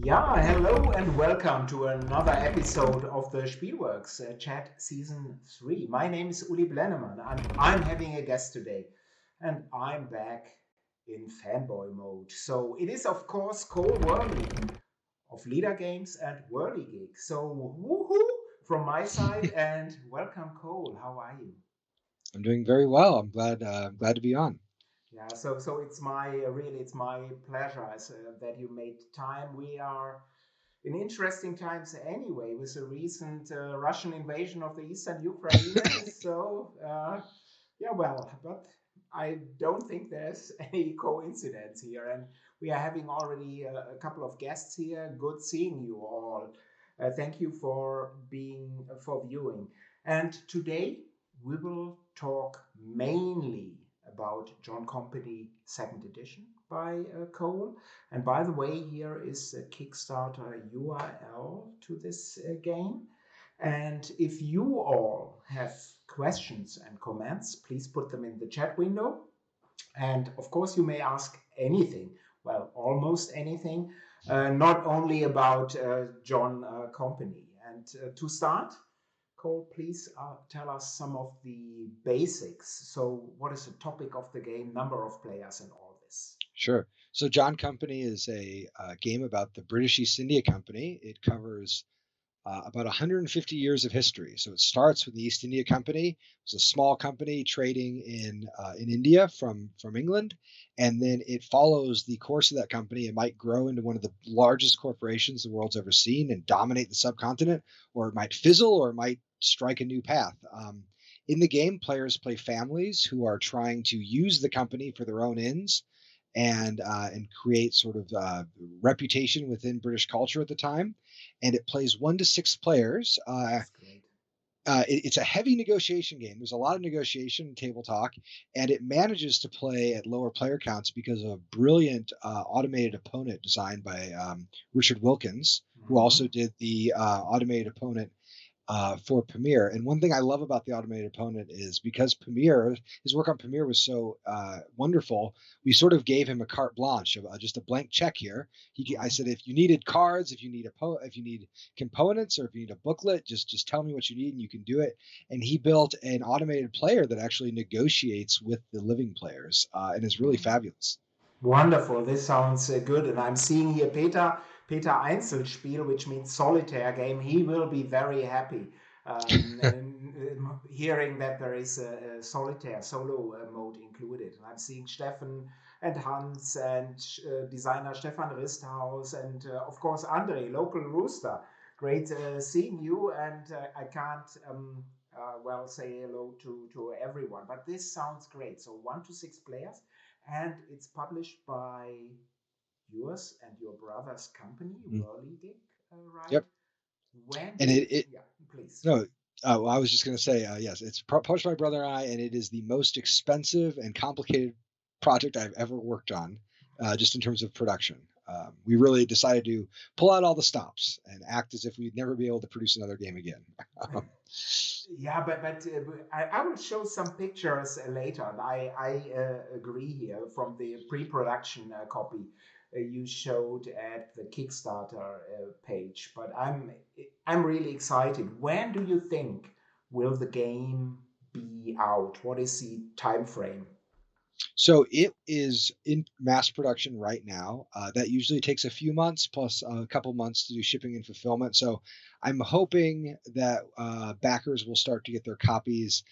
Yeah, hello and welcome to another episode of the Spielworxx Chat Season 3. My name is Uli Blennemann and I'm having a guest today. And I'm back in fanboy mode. So it is, of course, Cole Wehrle of Leader Games and Whirligig. So woohoo from my side and welcome, Cole. How are you? I'm doing very well. I'm glad to be on. Yeah, so it's my it's my pleasure that you made time. We are in interesting times anyway with the recent Russian invasion of the eastern Ukraine. But I don't think there's any coincidence here. And we are having already a couple of guests here. Good seeing you all. Thank you for for viewing. And today we will talk mainly about John Company Second Edition by Cole. And by the way, here is a Kickstarter URL to this game. And if you all have questions and comments, please put them in the chat window. And of course, you may ask anything, well, almost anything, not only about John Company. And to start, Cole, please tell us some of the basics. So, what is the topic of the game, number of players, and all this? Sure. So John Company is a game about the British East India Company. It covers about 150 years of history. So it starts with the East India Company. It was a small company trading in India from England, and then it follows the course of that company. It might grow into one of the largest corporations the world's ever seen and dominate the subcontinent, or it might fizzle, or it might strike a new path. In the game, players play families who are trying to use the company for their own ends and create sort of reputation within British culture at the time. And it plays 1 to 6 players. That's great. It's a heavy negotiation game. There's a lot of negotiation and table talk, and it manages to play at lower player counts because of a brilliant automated opponent designed by Richard Wilkins, who also Mm-hmm. did the automated opponent for Premiere. And one thing I love about the automated opponent is because Premiere, his work on Premiere was so wonderful, we sort of gave him a carte blanche of just a blank check here. I said, if you needed cards, if you need components, or if you need a booklet, just tell me what you need and you can do it. And he built an automated player that actually negotiates with the living players and is really fabulous. Wonderful. This sounds good. And I'm seeing here Peter Einzelspiel, which means solitaire game. He will be very happy hearing that there is a solitaire solo mode included. And I'm seeing Steffen and Hans and designer Stefan Risthaus and of course Andre, local rooster. Great seeing you. And I can't say hello to everyone, but this sounds great. So 1 to 6 players, and it's published by yours and your brother's company, Mm. Whirligig, right? Yep. When And did it yeah, please. no, well, I was just going to say, yes, it's published by my brother and I, and it is the most expensive and complicated project I've ever worked on, just in terms of production. We really decided to pull out all the stops and act as if we'd never be able to produce another game again. Yeah, I will show some pictures later. And I agree here from the pre-production copy you showed at the Kickstarter page. But I'm really excited. When do you think will the game be out? What is the time frame? So it is in mass production right now. That usually takes a few months plus a couple months to do shipping and fulfillment. So I'm hoping that backers will start to get their copies.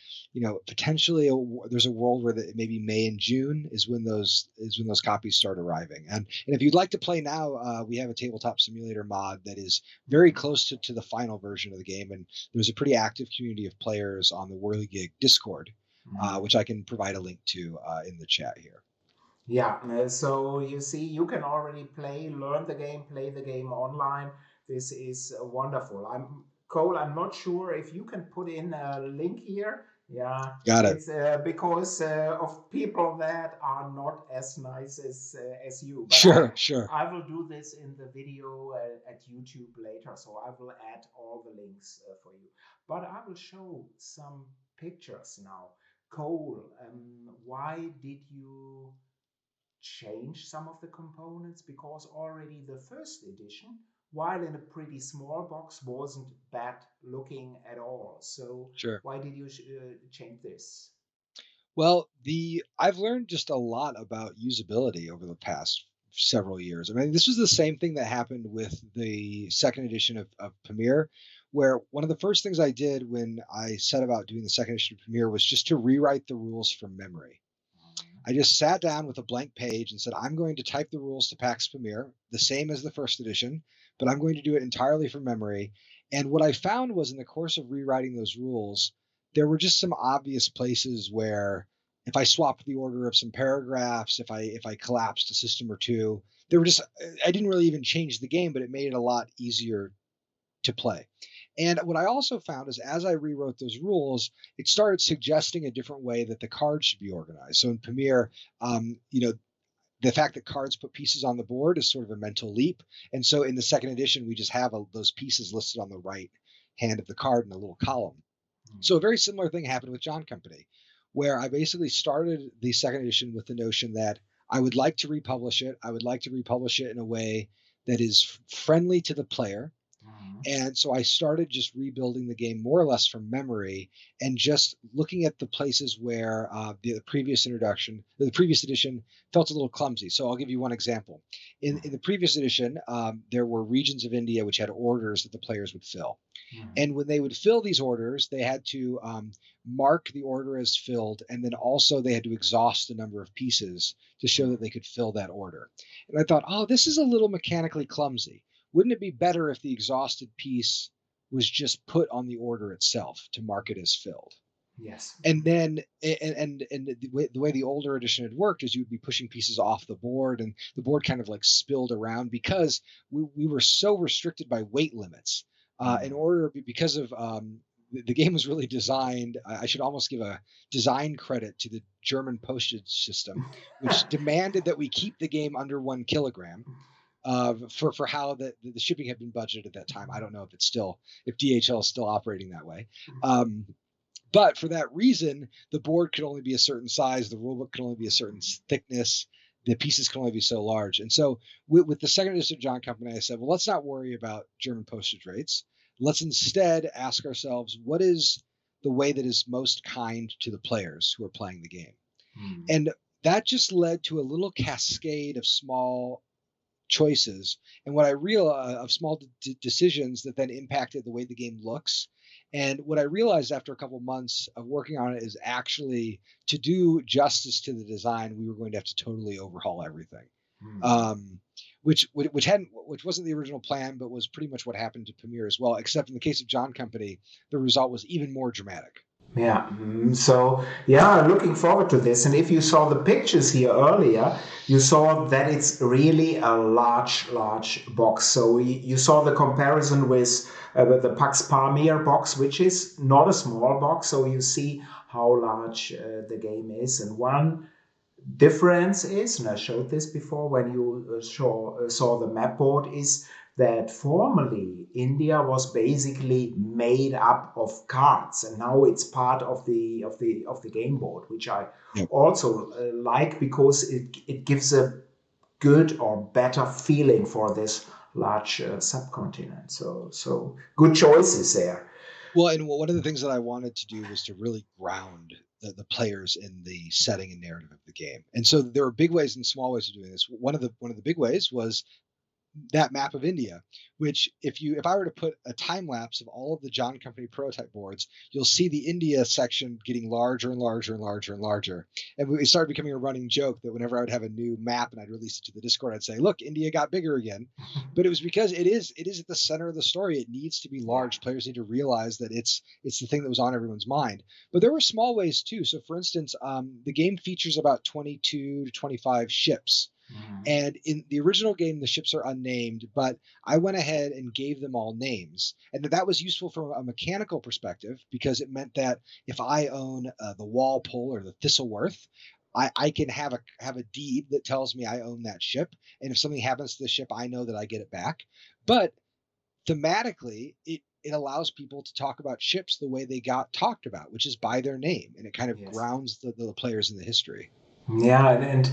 Potentially there's a world where maybe May and June is when those copies start arriving. And if you'd like to play now, we have a tabletop simulator mod that is very close to the final version of the game. And there's a pretty active community of players on the Whirligig Discord, which I can provide a link to in the chat here. Yeah, so you see, you can already learn the game, play the game online. This is wonderful. Cole, I'm not sure if you can put in a link here. Yeah, Got it. it's because of people that are not as nice as you. But Sure, sure. I will do this in the video at YouTube later, so I will add all the links for you. But I will show some pictures now. Cole, why did you change some of the components? Because already the first edition, while in a pretty small box, wasn't bad looking at all. So Sure. why did you change this? Well, I've learned just a lot about usability over the past several years. I mean, this was the same thing that happened with the second edition of Premiere, where one of the first things I did when I set about doing the second edition of Premiere was just to rewrite the rules from memory. I just sat down with a blank page and said, I'm going to type the rules to PAX Premiere, the same as the first edition, but I'm going to do it entirely from memory. And what I found was in the course of rewriting those rules, there were just some obvious places where if I swapped the order of some paragraphs, if I collapsed a system or two, there were just I didn't really even change the game, but it made it a lot easier to play. And what I also found is as I rewrote those rules, it started suggesting a different way that the cards should be organized. So in Premiere, the fact that cards put pieces on the board is sort of a mental leap. And so in the second edition, we just have those pieces listed on the right hand of the card in a little column. So a very similar thing happened with John Company, where I basically started the second edition with the notion that I would like to republish it. I would like to republish it in a way that is friendly to the player. And so I started just rebuilding the game more or less from memory and just looking at the places where the previous edition felt a little clumsy. So I'll give you one example. In the previous edition, there were regions of India which had orders that the players would fill. And when they would fill these orders, they had to mark the order as filled, and then also they had to exhaust the number of pieces to show that they could fill that order. And I thought, oh, this is a little mechanically clumsy. Wouldn't it be better if the exhausted piece was just put on the order itself to mark it as filled? Yes. And then, and the way the older edition had worked is you would be pushing pieces off the board, and the board kind of like spilled around because we were so restricted by weight limits. Because of the game was really designed. I should almost give a design credit to the German postage system, which demanded that we keep the game under 1 kilogram. For how the shipping had been budgeted at that time. I don't know if DHL is still operating that way. But for that reason, the board could only be a certain size, the rulebook could only be a certain thickness, the pieces can only be so large. And so with the second edition of John Company, I said, well, let's not worry about German postage rates. Let's instead ask ourselves, what is the way that is most kind to the players who are playing the game? And that just led to a little cascade of small choices and what I realized of small decisions that then impacted the way the game looks. And what I realized after a couple months of working on it is actually to do justice to the design, we were going to have to totally overhaul everything, which wasn't the original plan, but was pretty much what happened to Premiere as well. Except in the case of John Company, the result was even more dramatic. Yeah. So, yeah, looking forward to this. And if you saw the pictures here earlier, you saw that it's really a large, large box. So you saw the comparison with the Pax Pamir box, which is not a small box. So you see how large the game is. And one difference is, and I showed this before when you saw the map board, is that formerly India was basically made up of cards, and now it's part of the game board, which I also like because it gives a good or better feeling for this large subcontinent. So good choices there. Well, and one of the things that I wanted to do was to really ground the players in the setting and narrative of the game. And so there are big ways and small ways of doing this. One of the big ways was that map of India, which if I were to put a time lapse of all of the John Company prototype boards, you'll see the India section getting larger and larger and larger and larger. And it started becoming a running joke that whenever I would have a new map and I'd release it to the Discord, I'd say, look, India got bigger again. But it was because it is at the center of the story. It needs to be large. Players need to realize that it's the thing that was on everyone's mind. But there were small ways too. So for instance, the game features about 22 to 25 ships. And in the original game, the ships are unnamed, but I went ahead and gave them all names. And that was useful from a mechanical perspective because it meant that if I own the Walpole or the Thistleworth, I can have a deed that tells me I own that ship. And if something happens to the ship, I know that I get it back. But thematically, it allows people to talk about ships the way they got talked about, which is by their name. And it kind of grounds the players in the history. Yeah, and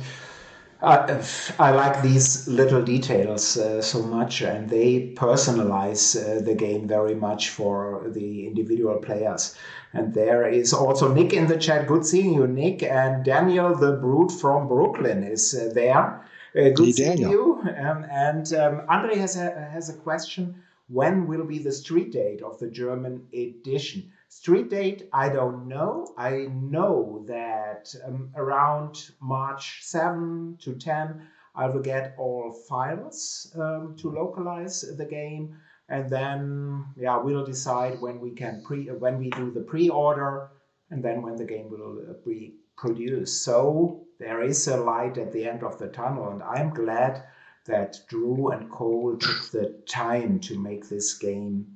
I like these little details so much, and they personalize the game very much for the individual players. And there is also Nick in the chat. Good seeing you, Nick. And Daniel, the Brute from Brooklyn, is there. Good Hey, seeing Daniel. you. And Andre has a question. When will be the street date of the German edition? Street date, I don't know. I know that around March 7 to 10, I will get all files to localize the game, and then we'll decide when when we do the pre-order, and then when the game will be produced. So there is a light at the end of the tunnel, and I'm glad that Drew and Cole took the time to make this game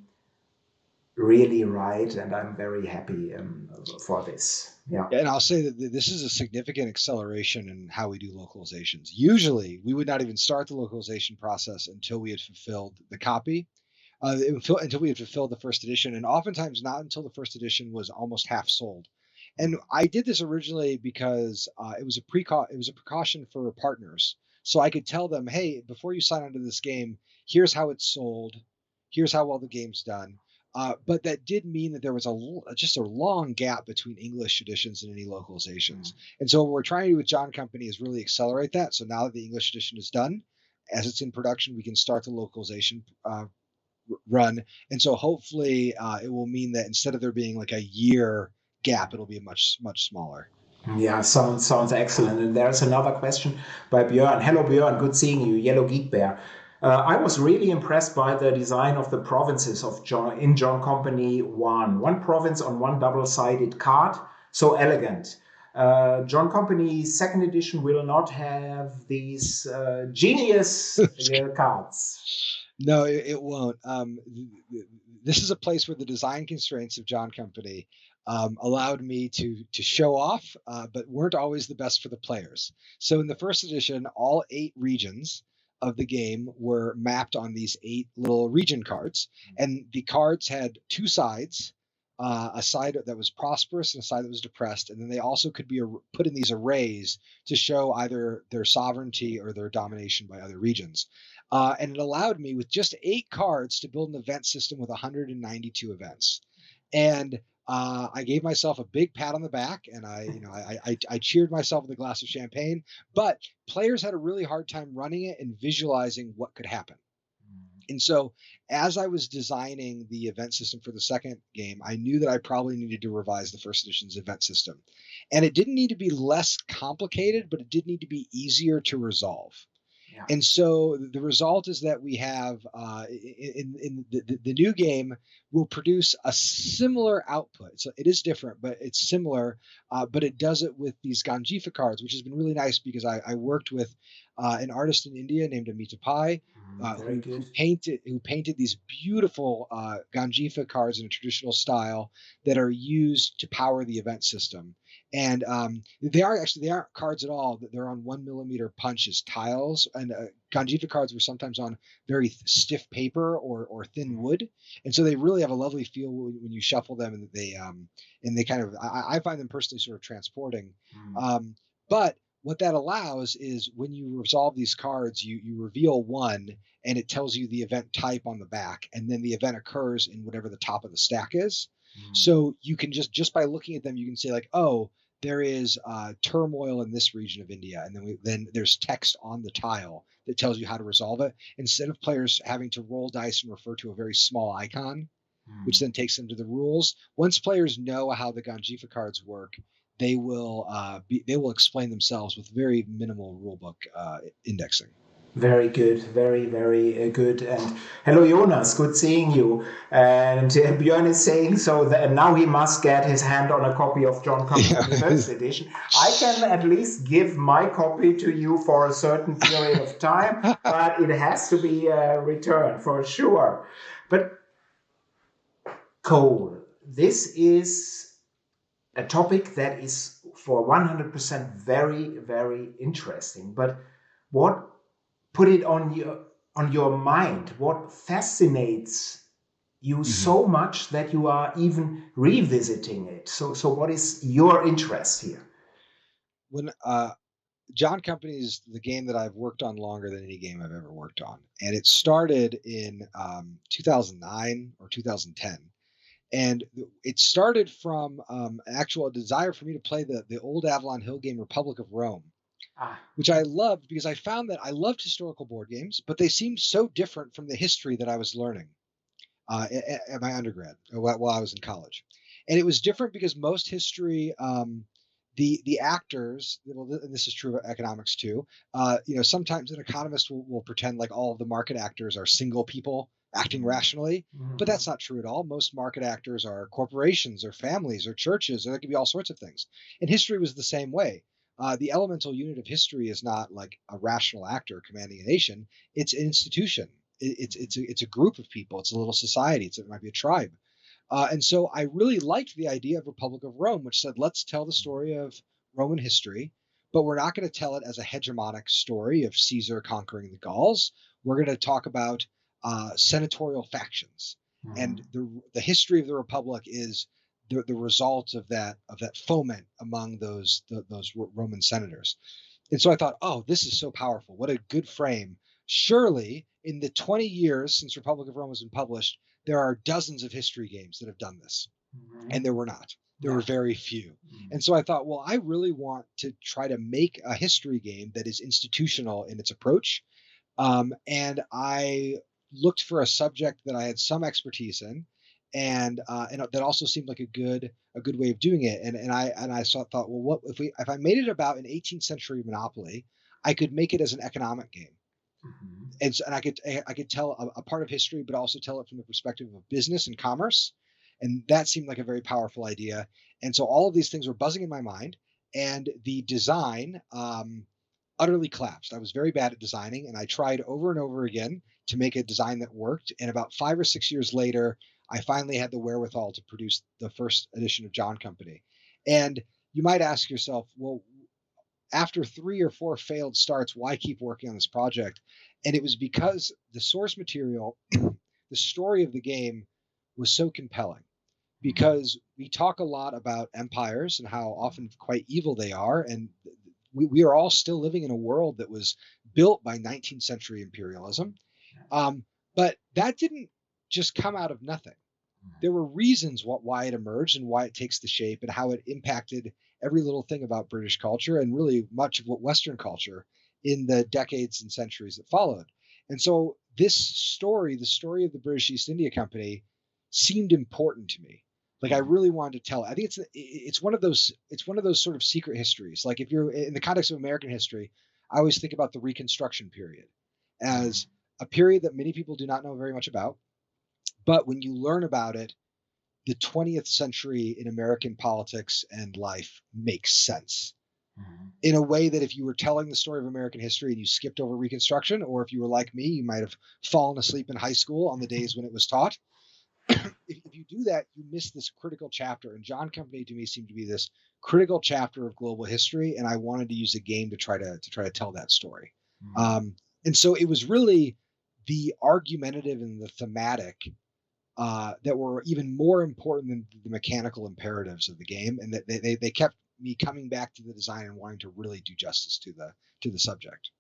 really right, and I'm very happy for this. Yeah. Yeah, and I'll say that this is a significant acceleration in how we do localizations. Usually, we would not even start the localization process until we had fulfilled the copy, until we had fulfilled the first edition, and oftentimes not until the first edition was almost half sold. And I did this originally because it was a precaution for partners, so I could tell them, hey, before you sign onto this game, here's how it's sold, here's how well the game's done. But that did mean that there was just a long gap between English editions and any localizations. And so what we're trying to do with John Company is really accelerate that. So now that the English edition is done, as it's in production, we can start the localization run. And so hopefully it will mean that instead of there being like a year gap, it'll be much smaller. Yeah, sounds excellent. And there's another question by Björn. Hello, Björn. Good seeing you, Yellow Geek Bear. I was really impressed by the design of the provinces of John Company 1. One province on one double-sided card, so elegant. John Company's second edition will not have these genius cards. No, it won't. This is a place where the design constraints of John Company allowed me to show off, but weren't always the best for the players. So in the first edition, all 8 regions of the game were mapped on these 8 little region cards, and the cards had 2 sides. A side that was prosperous and a side that was depressed, and then they also could be put in these arrays to show either their sovereignty or their domination by other regions. And it allowed me with just 8 cards to build an event system with 192 events. And I gave myself a big pat on the back, and I cheered myself with a glass of champagne. But players had a really hard time running it and visualizing what could happen. And so as I was designing the event system for the second game, I knew that I probably needed to revise the first edition's event system. And it didn't need to be less complicated, but it did need to be easier to resolve. Yeah. And so the result is that we have in the new game will produce a similar output. So it is different, but it's similar. But it does it with these Ganjifa cards, which has been really nice because I worked with an artist in India named Amita Pai, who painted these beautiful Ganjifa cards in a traditional style that are used to power the event system. And they aren't cards at all. They're on 1 millimeter punches, tiles, and Ganjifa cards were sometimes on very stiff paper or thin wood, and so they really have a lovely feel when you shuffle them, and they kind of I find them personally sort of transporting. But what that allows is when you resolve these cards, you reveal one, and it tells you the event type on the back, and then the event occurs in whatever the top of the stack is. So you can just by looking at them, you can say like, oh, there is turmoil in this region of India, and then there's text on the tile that tells you how to resolve it. Instead of players having to roll dice and refer to a very small icon, which then takes them to the rules. Once players know how the Ganjifa cards work, they will explain themselves with very minimal rulebook indexing. Very good, very good. And hello, Jonas, good seeing you. And Björn is saying so that now he must get his hand on a copy of John Company First Edition. I can at least give my copy to you for a certain period of time, but it has to be returned for sure. But Cole, this is a topic that is for 100% very interesting. But what put it on your mind? What fascinates you so much that you are even revisiting it? So what is your interest here? When John Company is the game that I've worked on longer than any game I've ever worked on, and it started in 2009 or 2010. And it started from actual desire for me to play the old Avalon Hill game Republic of Rome, Ah, which I loved because I found that I loved historical board games, but they seemed so different from the history that I was learning at my undergrad while I was in college. And it was different because most history, the actors, well, and this is true of economics too. Sometimes an economist will pretend like all of the market actors are single people acting rationally, but mhm. that's not true at all. Most market actors are corporations or families or churches, or there could be all sorts of things. And history was the same way. The elemental unit of history is not like a rational actor commanding a nation; it's an institution. It's a group of people. It's a little society. It might be a tribe. And so I really liked the idea of Republic of Rome, which said, let's tell the story of Roman history, but we're not going to tell it as a hegemonic story of Caesar conquering the Gauls. We're going to talk about senatorial factions, and the history of the Republic is the result of that foment among those Roman senators. And so I thought, oh, this is so powerful. What a good frame. Surely, in the 20 years since Republic of Rome has been published, there are dozens of history games that have done this. And there were not. There were Yeah. very few. And so I thought, well, I really want to try to make a history game that is institutional in its approach. And I looked for a subject that I had some expertise in, and that also seemed like a good way of doing it. And I thought, well, what if I made it about an 18th century monopoly, I could make it as an economic game, and I could tell a part of history, but also tell it from the perspective of business and commerce, and that seemed like a very powerful idea. And so all of these things were buzzing in my mind, and the design utterly collapsed. I was very bad at designing, and I tried over and over again to make a design that worked. And about 5 or 6 years later, I finally had the wherewithal to produce the first edition of John Company. And you might ask yourself, well, after 3 or 4 failed starts, why keep working on this project? And it was because the source material, the story of the game was so compelling, because we talk a lot about empires and how often quite evil they are. And we are all still living in a world that was built by 19th century imperialism. But that didn't just come out of nothing. There were reasons why it emerged and why it takes the shape and how it impacted every little thing about British culture and really much of what Western culture in the decades and centuries that followed. And so this story, the story of the British East India Company, seemed important to me. Like, I really wanted to tell it. I think it's one of those sort of secret histories. Like, if you're in the context of American history, I always think about the Reconstruction period as a period that many people do not know very much about. But when you learn about it, the 20th century in American politics and life makes sense in a way that if you were telling the story of American history and you skipped over Reconstruction, or if you were like me, you might have fallen asleep in high school on the days when it was taught. If you do that, you miss this critical chapter. And John Company to me seemed to be this critical chapter of global history, and I wanted to use a game to try to tell that story. And so it was really the argumentative and the thematic that were even more important than the mechanical imperatives of the game, and that they kept me coming back to the design and wanting to really do justice to the subject.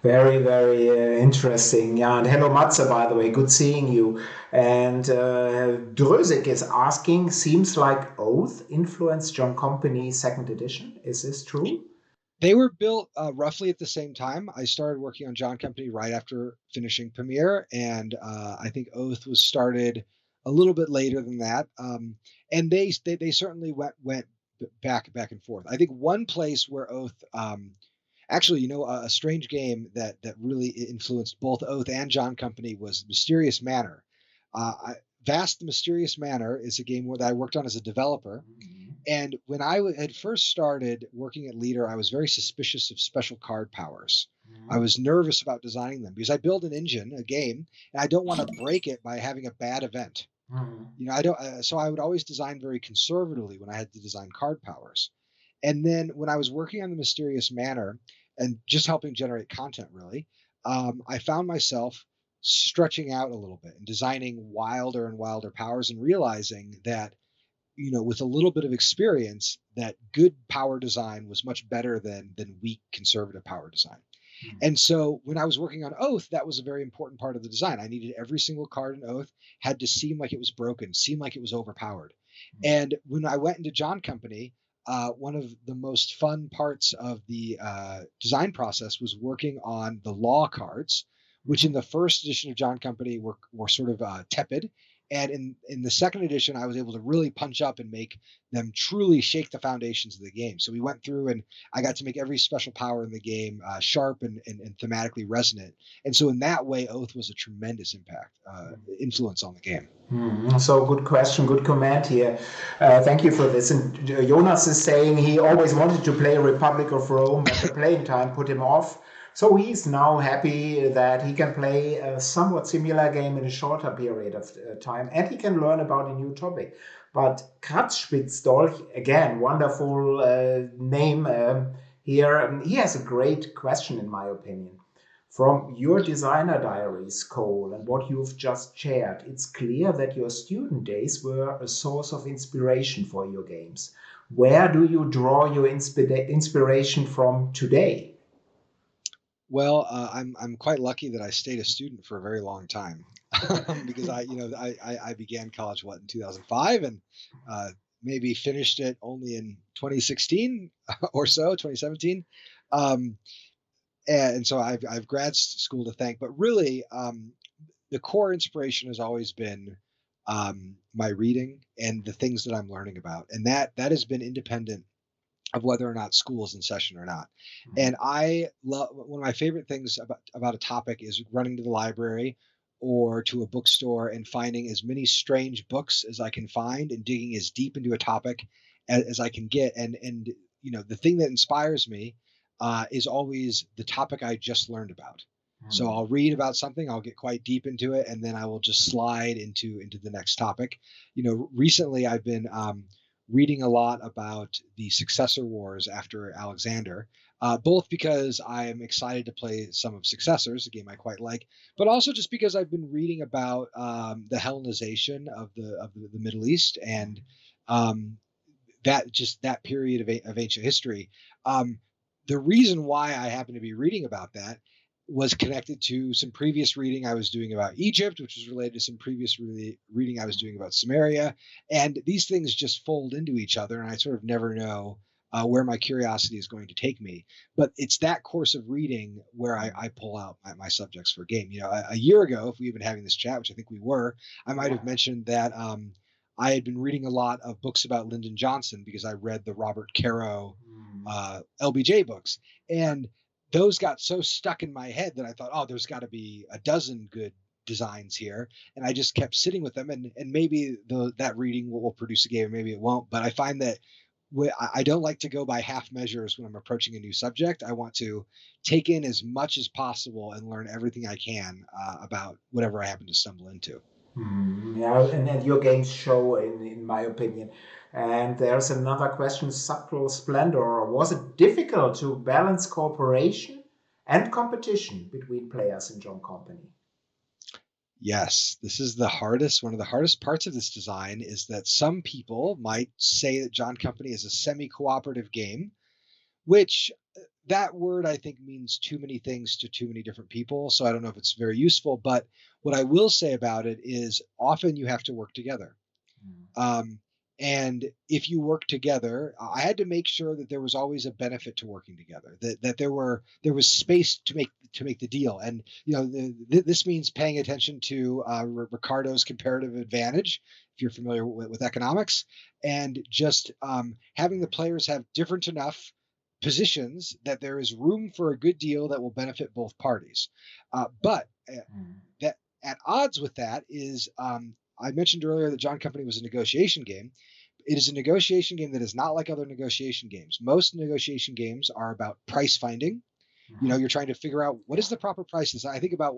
Very, very interesting. Yeah, and hello, Matze, by the way. Good seeing you. And Drösik is asking, seems like Oath influenced John Company's second edition. Is this true? They were built roughly at the same time. I started working on John Company right after finishing Premiere, and I think Oath was started a little bit later than that. And they certainly went back and forth. I think one place where Oath actually, a strange game that really influenced both Oath and John Company was Mysterious Manor. Vast Mysterious Manor is a game that I worked on as a developer. And when I had first started working at Leader, I was very suspicious of special card powers. I was nervous about designing them because I build an engine, a game, and I don't want to break it by having a bad event. I don't. So I would always design very conservatively when I had to design card powers. And then when I was working on the Mysterious Manor and just helping generate content, really, I found myself stretching out a little bit and designing wilder and wilder powers and realizing that with a little bit of experience, that good power design was much better than weak conservative power design. And so when I was working on Oath, that was a very important part of the design. I needed every single card in Oath had to seem like it was broken, seem like it was overpowered. And when I went into John Company, one of the most fun parts of the design process was working on the law cards, which in the first edition of John Company were sort of tepid. And in the second edition, I was able to really punch up and make them truly shake the foundations of the game. So we went through and I got to make every special power in the game sharp and thematically resonant. And so in that way, Oath was a tremendous influence on the game. So good question, good comment here. Thank you for this. And Jonas is saying he always wanted to play Republic of Rome, but the playing time put him off. So he's now happy that he can play a somewhat similar game in a shorter period of time, and he can learn about a new topic. But Kratzspitzdolch, again, wonderful name here. He has a great question, in my opinion. From your designer diaries, Cole, and what you've just shared, it's clear that your student days were a source of inspiration for your games. Where do you draw your inspiration from today? Well, I'm quite lucky that I stayed a student for a very long time because I began college in 2005 and maybe finished it only in 2016 or so, 2017. And so I've grad school to thank, but really the core inspiration has always been my reading and the things that I'm learning about, and that has been independent of whether or not school is in session or not. And I love, one of my favorite things about a topic is running to the library or to a bookstore and finding as many strange books as I can find and digging as deep into a topic as I can get. And the thing that inspires me is always the topic I just learned about. So I'll read about something, I'll get quite deep into it, and then I will just slide into the next topic. Recently I've been reading a lot about the successor wars after Alexander, both because I am excited to play some of Successors, a game I quite like, but also just because I've been reading about the Hellenization of the Middle East and that period of ancient history. The reason why I happen to be reading about that was connected to some previous reading I was doing about Egypt, which was related to some previous reading I was doing about Samaria. And these things just fold into each other, and I sort of never know where my curiosity is going to take me. But it's that course of reading where I pull out my subjects for a game. A year ago, if we had been having this chat, which I think we were, I might have mentioned that I had been reading a lot of books about Lyndon Johnson because I read the Robert Caro LBJ books. And those got so stuck in my head that I thought, oh, there's got to be a dozen good designs here. And I just kept sitting with them. And maybe that reading will produce a game, maybe it won't. But I find that I don't like to go by half measures when I'm approaching a new subject. I want to take in as much as possible and learn everything I can about whatever I happen to stumble into. Yeah, and your games show, in my opinion. And there's another question, subtle splendor. Was it difficult to balance cooperation and competition between players in John Company? Yes, this is the hardest. One of the hardest parts of this design is that some people might say that John Company is a semi-cooperative game, which that word I think means too many things to too many different people. So I don't know if it's very useful, but what I will say about it is often you have to work together. And if you work together, I had to make sure that there was always a benefit to working together, that there was space to make the deal. And this means paying attention to Ricardo's comparative advantage, if you're familiar with economics, and just having the players have different enough positions that there is room for a good deal that will benefit both parties. But that at odds with that is I mentioned earlier that John Company was a negotiation game. It is a negotiation game that is not like other negotiation games. Most negotiation games are about price finding. You're trying to figure out what is the proper price. I think about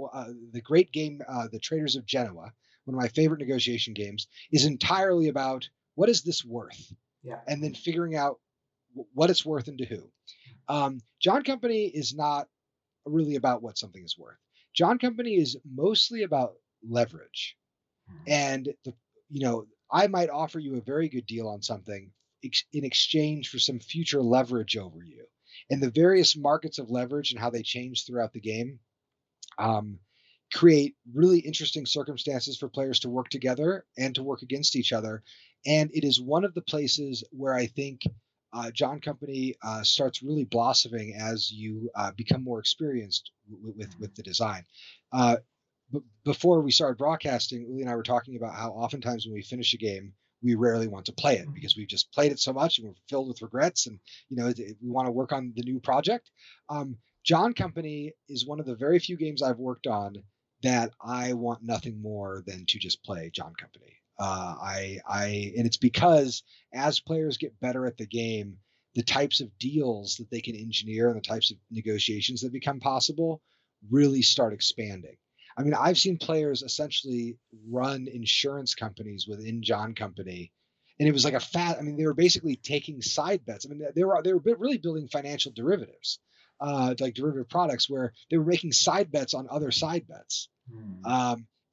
the great game, The Traders of Genoa, one of my favorite negotiation games, is entirely about what is this worth? Yeah. And then figuring out what it's worth and to who. John Company is not really about what something is worth. John Company is mostly about leverage. And I might offer you a very good deal on something in exchange for some future leverage over you. And the various markets of leverage and how they change throughout the game um, create really interesting circumstances for players to work together and to work against each other. And it is one of the places where I think John Company starts really blossoming as you become more experienced with the design. Uh, Before we started broadcasting, Uli and I were talking about how oftentimes when we finish a game, we rarely want to play it because we've just played it so much and we're filled with regrets, and we want to work on the new project. John Company is one of the very few games I've worked on that I want nothing more than to just play John Company. And it's because as players get better at the game, the types of deals that they can engineer and the types of negotiations that become possible really start expanding. I mean, I've seen players essentially run insurance companies within John Company, and it was like I mean, they were basically taking side bets. I mean, they were really building financial derivatives, like derivative products, where they were making side bets on other side bets.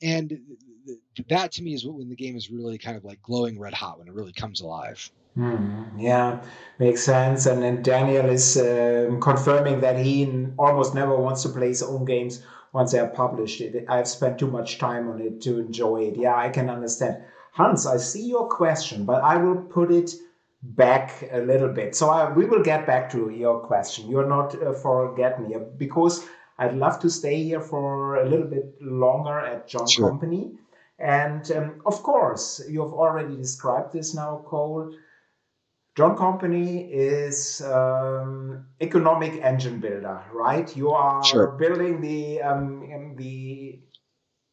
And that to me is when the game is really kind of like glowing red hot, when it really comes alive. Yeah, makes sense. And then Daniel is confirming that he almost never wants to play his own games once they are published. I've spent too much time on it to enjoy it. Yeah, I can understand. Hans, I see your question, but I will put it back a little bit. So we will get back to your question. You're not forget me, because I'd love to stay here for a little bit longer at John Sure. Company. And of course, you've already described this now, Cole. John Company is economic engine builder, right? You Sure. are building the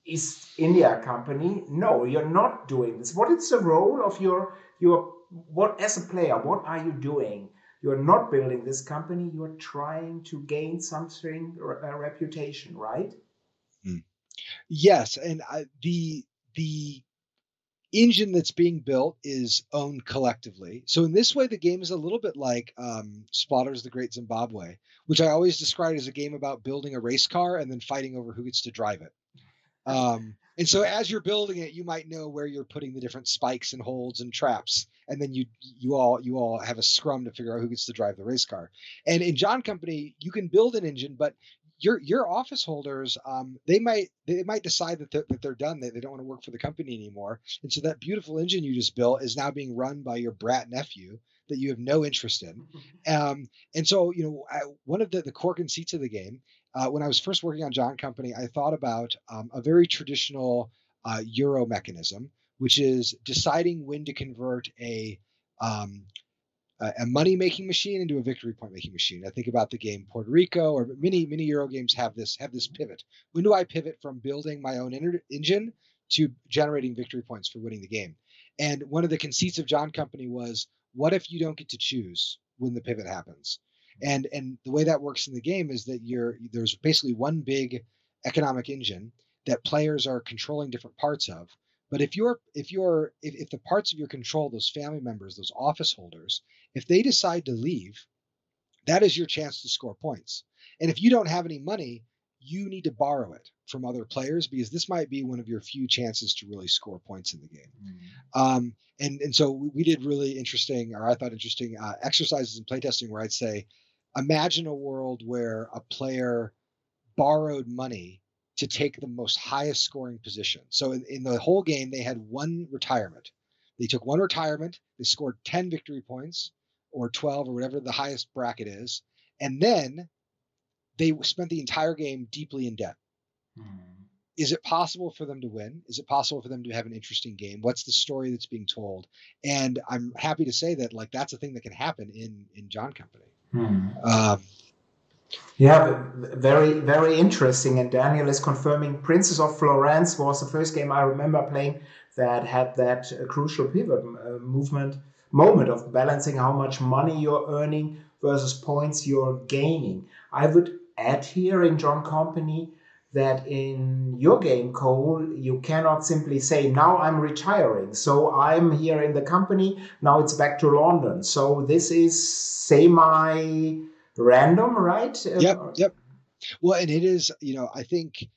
East India Company. No, you're not doing this. What is the role of your what as a player? What are you doing? You're not building this company. You're trying to gain something, a reputation, right? Yes, and the engine that's being built is owned collectively. So in this way, the game is a little bit like Spotter's The Great Zimbabwe, which I always describe as a game about building a race car and then fighting over who gets to drive it. And so as you're building it, you might know where you're putting the different spikes and holds and traps, and then you all have a scrum to figure out who gets to drive the race car. And in John Company, you can build an engine, but your office holders, they might decide that they're done. They don't want to work for the company anymore, and so that beautiful engine you just built is now being run by your brat nephew that you have no interest in. And so one of the core conceits of the game, when I was first working on John Company, I thought about a very traditional Euro mechanism, which is deciding when to convert a money-making machine into a victory point-making machine. I think about the game Puerto Rico, or many Euro games have this pivot. When do I pivot from building my own engine to generating victory points for winning the game? And one of the conceits of John Company was, what if you don't get to choose when the pivot happens? And the way that works in the game is that there's basically one big economic engine that players are controlling different parts of. But if the parts of your control, those family members, those office holders, if they decide to leave, that is your chance to score points. And if you don't have any money, you need to borrow it from other players, because this might be one of your few chances to really score points in the game. And so we did really interesting, or I thought interesting, exercises in playtesting where I'd say, imagine a world where a player borrowed money to take the most highest scoring position. So in the whole game, they had one retirement. They took one retirement, they scored 10 victory points or 12 or whatever the highest bracket is. And then they spent the entire game deeply in debt. Is it possible for them to win? Is it possible for them to have an interesting game? What's the story that's being told? And I'm happy to say that that's a thing that can happen in John Company. Yeah, very, very interesting. And Daniel is confirming Princess of Florence was the first game I remember playing that had that crucial pivot moment of balancing how much money you're earning versus points you're gaining. I would add here in John Company that in your game, Cole, you cannot simply say, now I'm retiring. So I'm here in the company. Now it's back to London. So this is semi random, right? Yep. Well, and it is, I think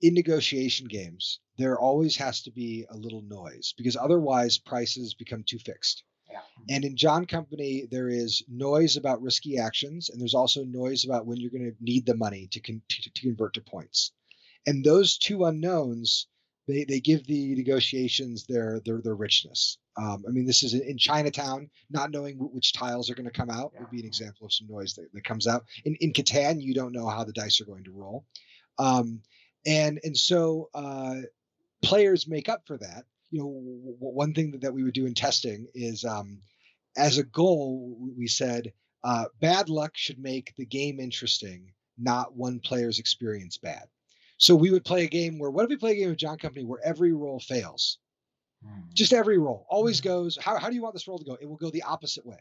in negotiation games, there always has to be a little noise because otherwise prices become too fixed. Yeah. And in John Company, there is noise about risky actions, and there's also noise about when you're going to need the money to convert to points. And those two unknowns, they give the negotiations their richness. I mean, this is in Chinatown, not knowing which tiles are going to come out would be an example of some noise that comes out. In Catan, you don't know how the dice are going to roll. And so players make up for that. You know, one thing that we would do in testing is as a goal, we said bad luck should make the game interesting, not one player's experience bad. So we would play a game where, what if we play a game of John Company where every roll fails? Just every roll always goes, how do you want this roll to go? It will go the opposite way.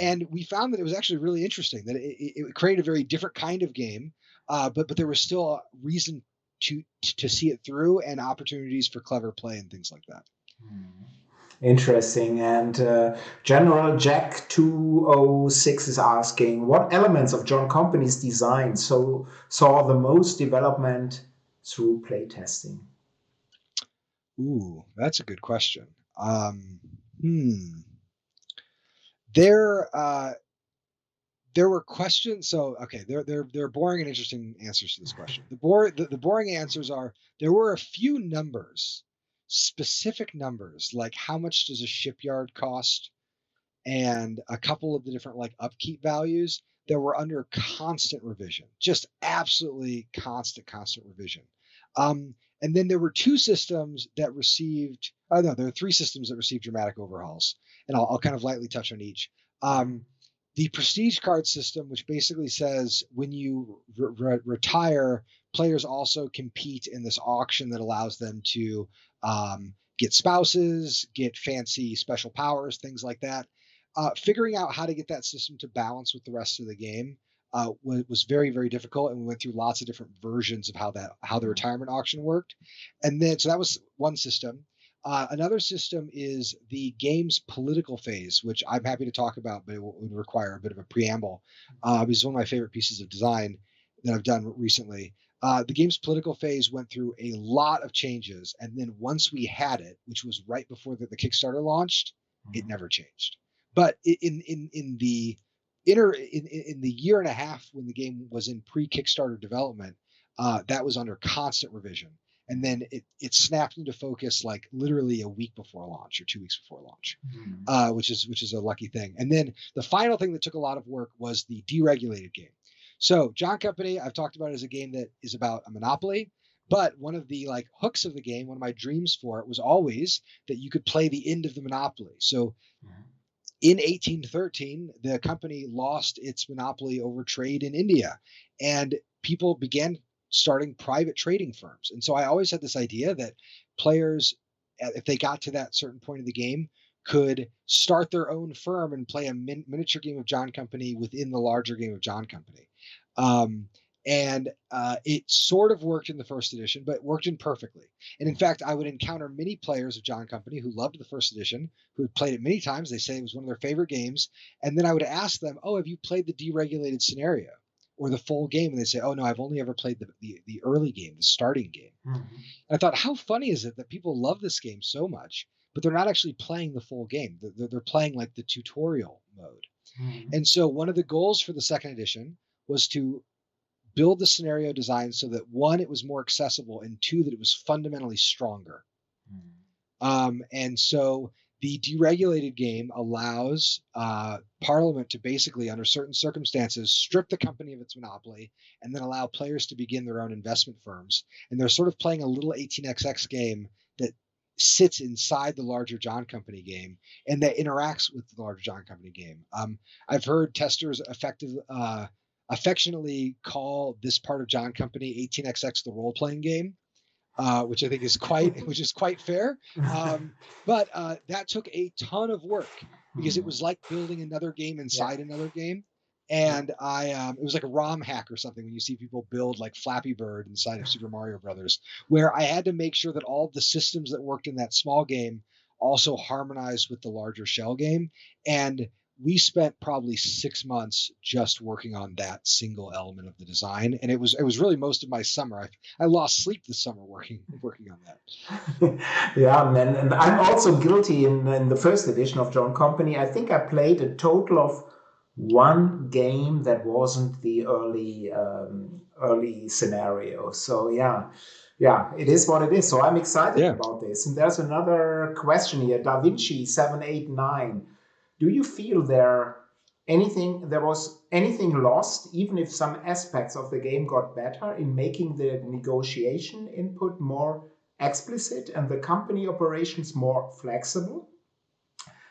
And we found that it was actually really interesting, that it created a very different kind of game, but there was still a reason to see it through and opportunities for clever play and things like that. Interesting. And General Jack 206 is asking, what elements of John Company's design saw the most development through playtesting? Ooh, that's a good question. There were questions. So, okay, there are boring and interesting answers to this question. The boring answers are, there were a few numbers, specific numbers, like how much does a shipyard cost, and a couple of the different like upkeep values that were under constant revision, just absolutely constant revision. And then there were two systems that received, there are three systems that received dramatic overhauls, and I'll kind of lightly touch on each. The prestige card system, which basically says when you retire, players also compete in this auction that allows them to get spouses, get fancy special powers, things like that. Figuring out how to get that system to balance with the rest of the game was very, very difficult, and we went through lots of different versions of how the retirement auction worked. And then, so that was one system. Another system is the game's political phase, which I'm happy to talk about, but it would require a bit of a preamble. It's one of my favorite pieces of design that I've done recently. The game's political phase went through a lot of changes, and then once we had it, which was right before the Kickstarter launched, it never changed. But in the year and a half when the game was in pre-Kickstarter development, that was under constant revision. And then it snapped into focus like literally a week before launch or 2 weeks before launch, which is a lucky thing. And then the final thing that took a lot of work was the deregulated game. So John Company, I've talked about it as a game that is about a monopoly, but one of the like hooks of the game, one of my dreams for it was always that you could play the end of the monopoly. So in 1813, the company lost its monopoly over trade in India, and people began starting private trading firms. And so I always had this idea that players, if they got to that certain point of the game, could start their own firm and play a miniature game of John Company within the larger game of John Company. And it sort of worked in the first edition, but worked imperfectly. And in fact, I would encounter many players of John Company who loved the first edition, who had played it many times. They say it was one of their favorite games. And then I would ask them, oh, have you played the deregulated scenario or the full game? And they say, oh, no, I've only ever played the early game, the starting game. And I thought, how funny is it that people love this game so much, but they're not actually playing the full game. They're playing like the tutorial mode. And so one of the goals for the second edition was to build the scenario design so that, one, it was more accessible, and two, that it was fundamentally stronger. And so the deregulated game allows Parliament to basically, under certain circumstances, strip the company of its monopoly and then allow players to begin their own investment firms. And they're sort of playing a little 18xx game that sits inside the larger John Company game and that interacts with the larger John Company game. I've heard testers affectionately call this part of John Company 18xx the role-playing game, which I think is quite fair. But that took a ton of work because it was like building another game inside another game. And it was like a ROM hack or something when you see people build like Flappy Bird inside of Super Mario Brothers, where I had to make sure that all the systems that worked in that small game also harmonized with the larger shell game. And we spent probably 6 months just working on that single element of the design, and it was really most of my summer. I lost sleep this summer working on that. Yeah, man, and I'm also guilty in the first edition of John Company. I think I played a total of one game that wasn't the early scenario. So yeah, it is what it is. So I'm excited Yeah. about this. And there's another question here, Da Vinci 789. Do you feel there was anything lost, even if some aspects of the game got better, in making the negotiation input more explicit and the company operations more flexible?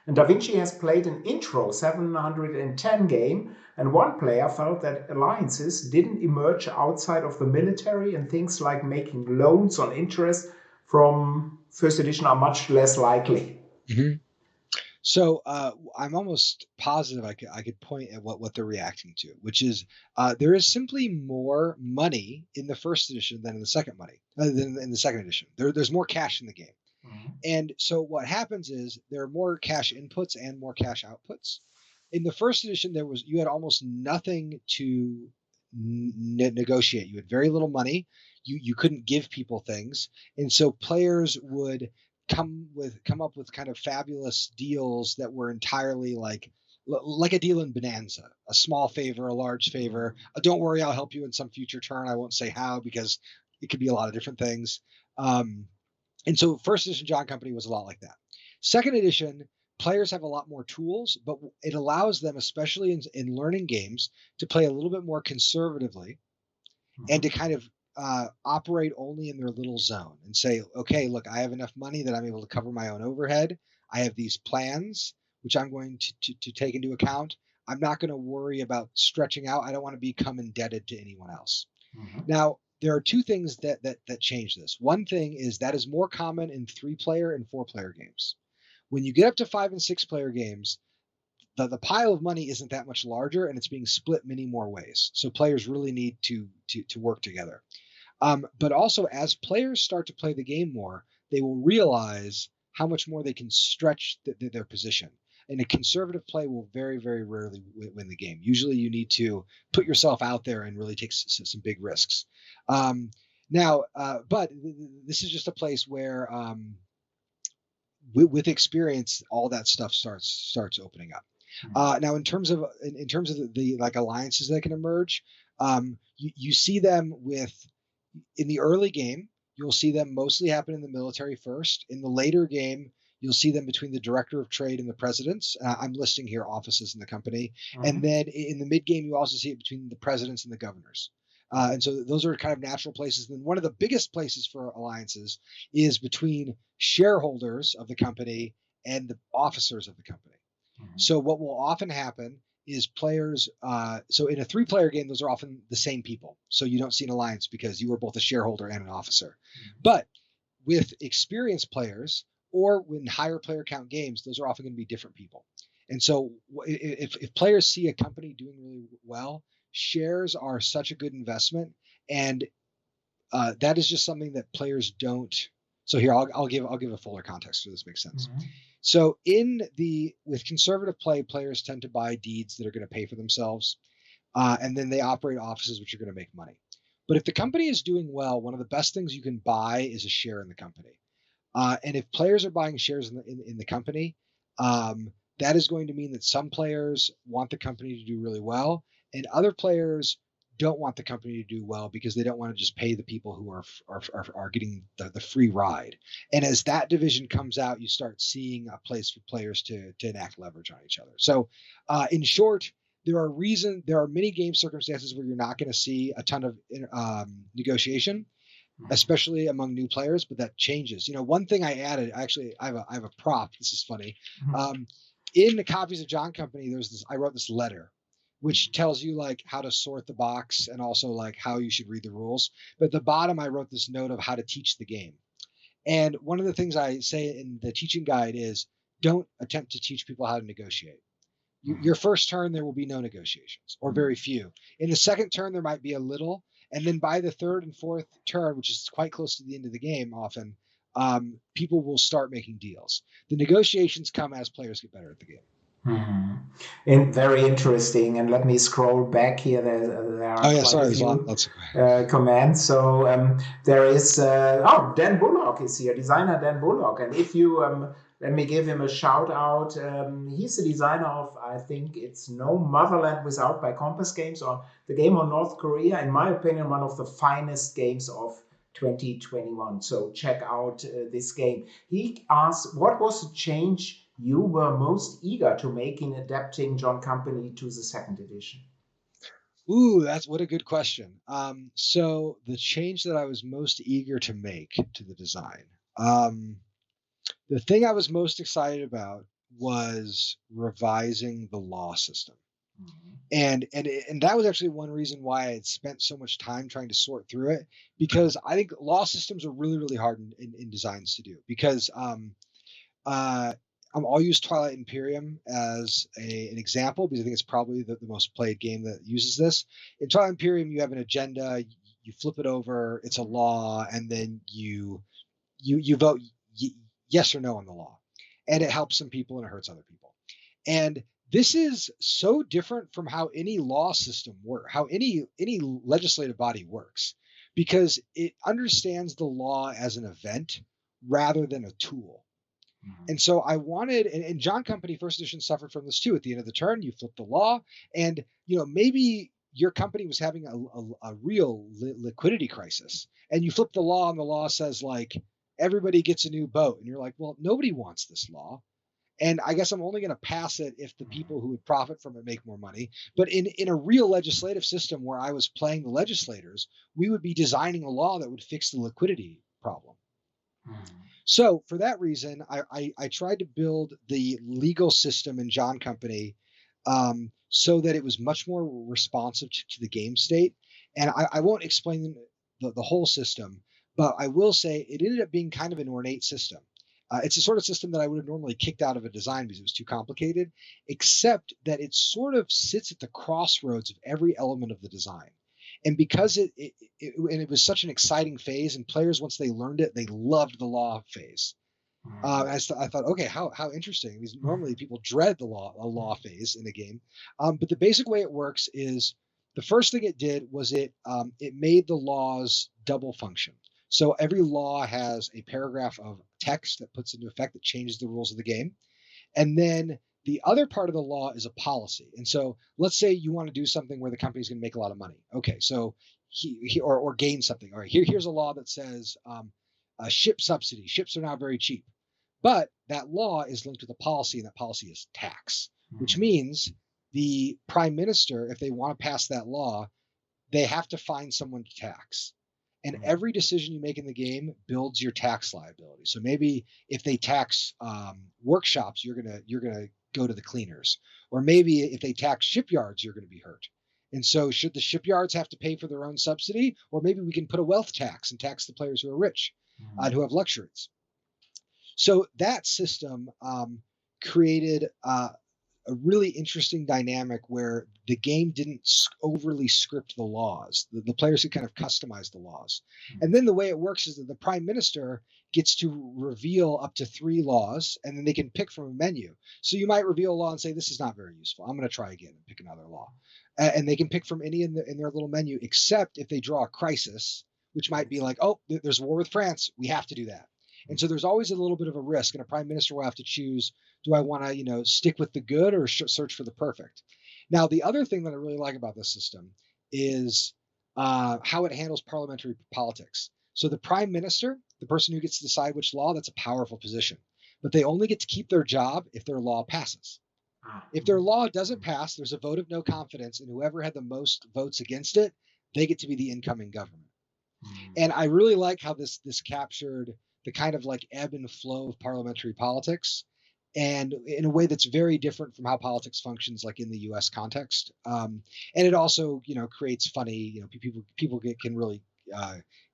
And Da Vinci has played an intro 710 game, and one player felt that alliances didn't emerge outside of the military, and things like making loans on interest from first edition are much less likely. Mm-hmm. So I'm almost positive I could point at what they're reacting to, which is there is simply more money in the first edition than in the second edition. There's more cash in the game. Mhm. And so what happens is there are more cash inputs and more cash outputs. In the first edition, you had almost nothing to negotiate. You had very little money. You couldn't give people things, and so players would come up with kind of fabulous deals that were entirely like a deal in Bonanza, a small favor, a large favor. Don't worry, I'll help you in some future turn. I won't say how because it could be a lot of different things. And so first edition John Company was a lot like that. Second edition, players have a lot more tools, but it allows them, especially in learning games, to play a little bit more conservatively and to kind of operate only in their little zone and say, okay, look, I have enough money that I'm able to cover my own overhead. I have these plans, which I'm going to take into account. I'm not going to worry about stretching out. I don't want to become indebted to anyone else. Mhm. Now, there are two things that change this. One thing is that is more common in 3-player and 4-player games. When you get up to 5 and 6-player games, the pile of money isn't that much larger, and it's being split many more ways. So players really need to work together. But also, as players start to play the game more, they will realize how much more they can stretch their position. And a conservative play will very, very rarely win the game. Usually you need to put yourself out there and really take some big risks. But this is just a place where with experience, all that stuff starts opening up. Now, in terms of the like alliances that can emerge, you see them in the early game. You'll see them mostly happen in the military first. In the later game, you'll see them between the director of trade and the presidents. I'm listing here offices in the company. And then in the mid game, you also see it between the presidents and the governors. And so those are kind of natural places. And then one of the biggest places for alliances is between shareholders of the company and the officers of the company. So what will often happen is players. So in a 3-player game, those are often the same people. So you don't see an alliance because you were both a shareholder and an officer. But with experienced players or in higher player count games, those are often going to be different people. And so if players see a company doing really well, shares are such a good investment. And that is just something that players don't. So here, I'll give a fuller context so this makes sense. So with conservative play, players tend to buy deeds that are going to pay for themselves, and then they operate offices which are going to make money. But if the company is doing well, one of the best things you can buy is a share in the company. And if players are buying shares in the company, that is going to mean that some players want the company to do really well, and other players don't want the company to do well because they don't want to just pay the people who are getting the free ride. And as that division comes out, you start seeing a place for players to enact leverage on each other. So in short, there are many game circumstances where you're not going to see a ton of negotiation, especially among new players, but that changes. One thing I added, actually, I have a prop. This is funny. In the copies of John Company, I wrote this letter, which tells you like how to sort the box and also like how you should read the rules. But at the bottom, I wrote this note of how to teach the game. And one of the things I say in the teaching guide is don't attempt to teach people how to negotiate. Your first turn, there will be no negotiations or very few. In the second turn, there might be a little. And then by the third and fourth turn, which is quite close to the end of the game often, people will start making deals. The negotiations come as players get better at the game. Mhm. And very interesting. And let me scroll back here. There Oh are yeah, quite a sorry, there's few lots of. comments. So there is, Dan Bullock is here, designer Dan Bullock. And if you, let me give him a shout out. He's the designer of, I think it's No Motherland Without by Compass Games, or the game on North Korea. In my opinion, one of the finest games of 2021. So check out this game. He asked, what was the change you were most eager to make in adapting John Company to the second edition? Ooh, that's what a good question. So the change that I was most eager to make to the design, the thing I was most excited about was revising the law system. Mhm. And that was actually one reason why I had spent so much time trying to sort through it, because I think law systems are really, really hard in designs to do, because uh, I'll use Twilight Imperium as an example, because I think it's probably the most played game that uses this. In Twilight Imperium, you have an agenda, you flip it over, it's a law, and then you vote yes or no on the law, and it helps some people and it hurts other people. And this is so different from how any law system works, how any legislative body works, because it understands the law as an event rather than a tool. And so I wanted, and John Company First Edition suffered from this too. At the end of the turn, you flip the law, and maybe your company was having a real liquidity crisis, and you flip the law, and the law says like everybody gets a new boat, and you're like, well, nobody wants this law, and I guess I'm only going to pass it if the people who would profit from it make more money. But in a real legislative system where I was playing the legislators, we would be designing a law that would fix the liquidity problem. So for that reason, I tried to build the legal system in John Company so that it was much more responsive to the game state. And I won't explain the whole system, but I will say it ended up being kind of an ornate system. It's a sort of system that I would have normally kicked out of a design because it was too complicated, except that it sort of sits at the crossroads of every element of the design. And because it was such an exciting phase, and players, once they learned it, they loved the law phase. I thought, okay, how interesting. Because normally people dread a law phase in a game, but the basic way it works is the first thing it did was it made the laws double function. So every law has a paragraph of text that puts into effect that changes the rules of the game. And then the other part of the law is a policy. And so let's say you want to do something where the company's going to make a lot of money. Okay, so or gain something. All right, here's a law that says a ship subsidy. Ships are now very cheap. But that law is linked with a policy, and that policy is tax, which means the prime minister, if they want to pass that law, they have to find someone to tax. And every decision you make in the game builds your tax liability. So maybe if they tax workshops, you're gonna go to the cleaners. Or maybe if they tax shipyards, you're going to be hurt. And so should the shipyards have to pay for their own subsidy? Or maybe we can put a wealth tax and tax the players who are rich and who have luxuries. So that system created a really interesting dynamic where the game didn't overly script the laws. The players could kind of customize the laws. And then the way it works is that the prime minister gets to reveal up to 3 laws, and then they can pick from a menu. So you might reveal a law and say, this is not very useful. I'm going to try again and pick another law. And they can pick from any in their little menu, except if they draw a crisis, which might be like, oh, there's war with France. We have to do that. And so there's always a little bit of a risk, and a prime minister will have to choose, do I want to, stick with the good or search for the perfect? Now, the other thing that I really like about this system is how it handles parliamentary politics. So the prime minister, the person who gets to decide which law, that's a powerful position. But they only get to keep their job if their law passes. If their law doesn't pass, there's a vote of no confidence, and whoever had the most votes against it, they get to be the incoming government. And I really like how this captured the kind of like ebb and flow of parliamentary politics, and in a way that's very different from how politics functions like in the US context. And it also, creates funny, people can really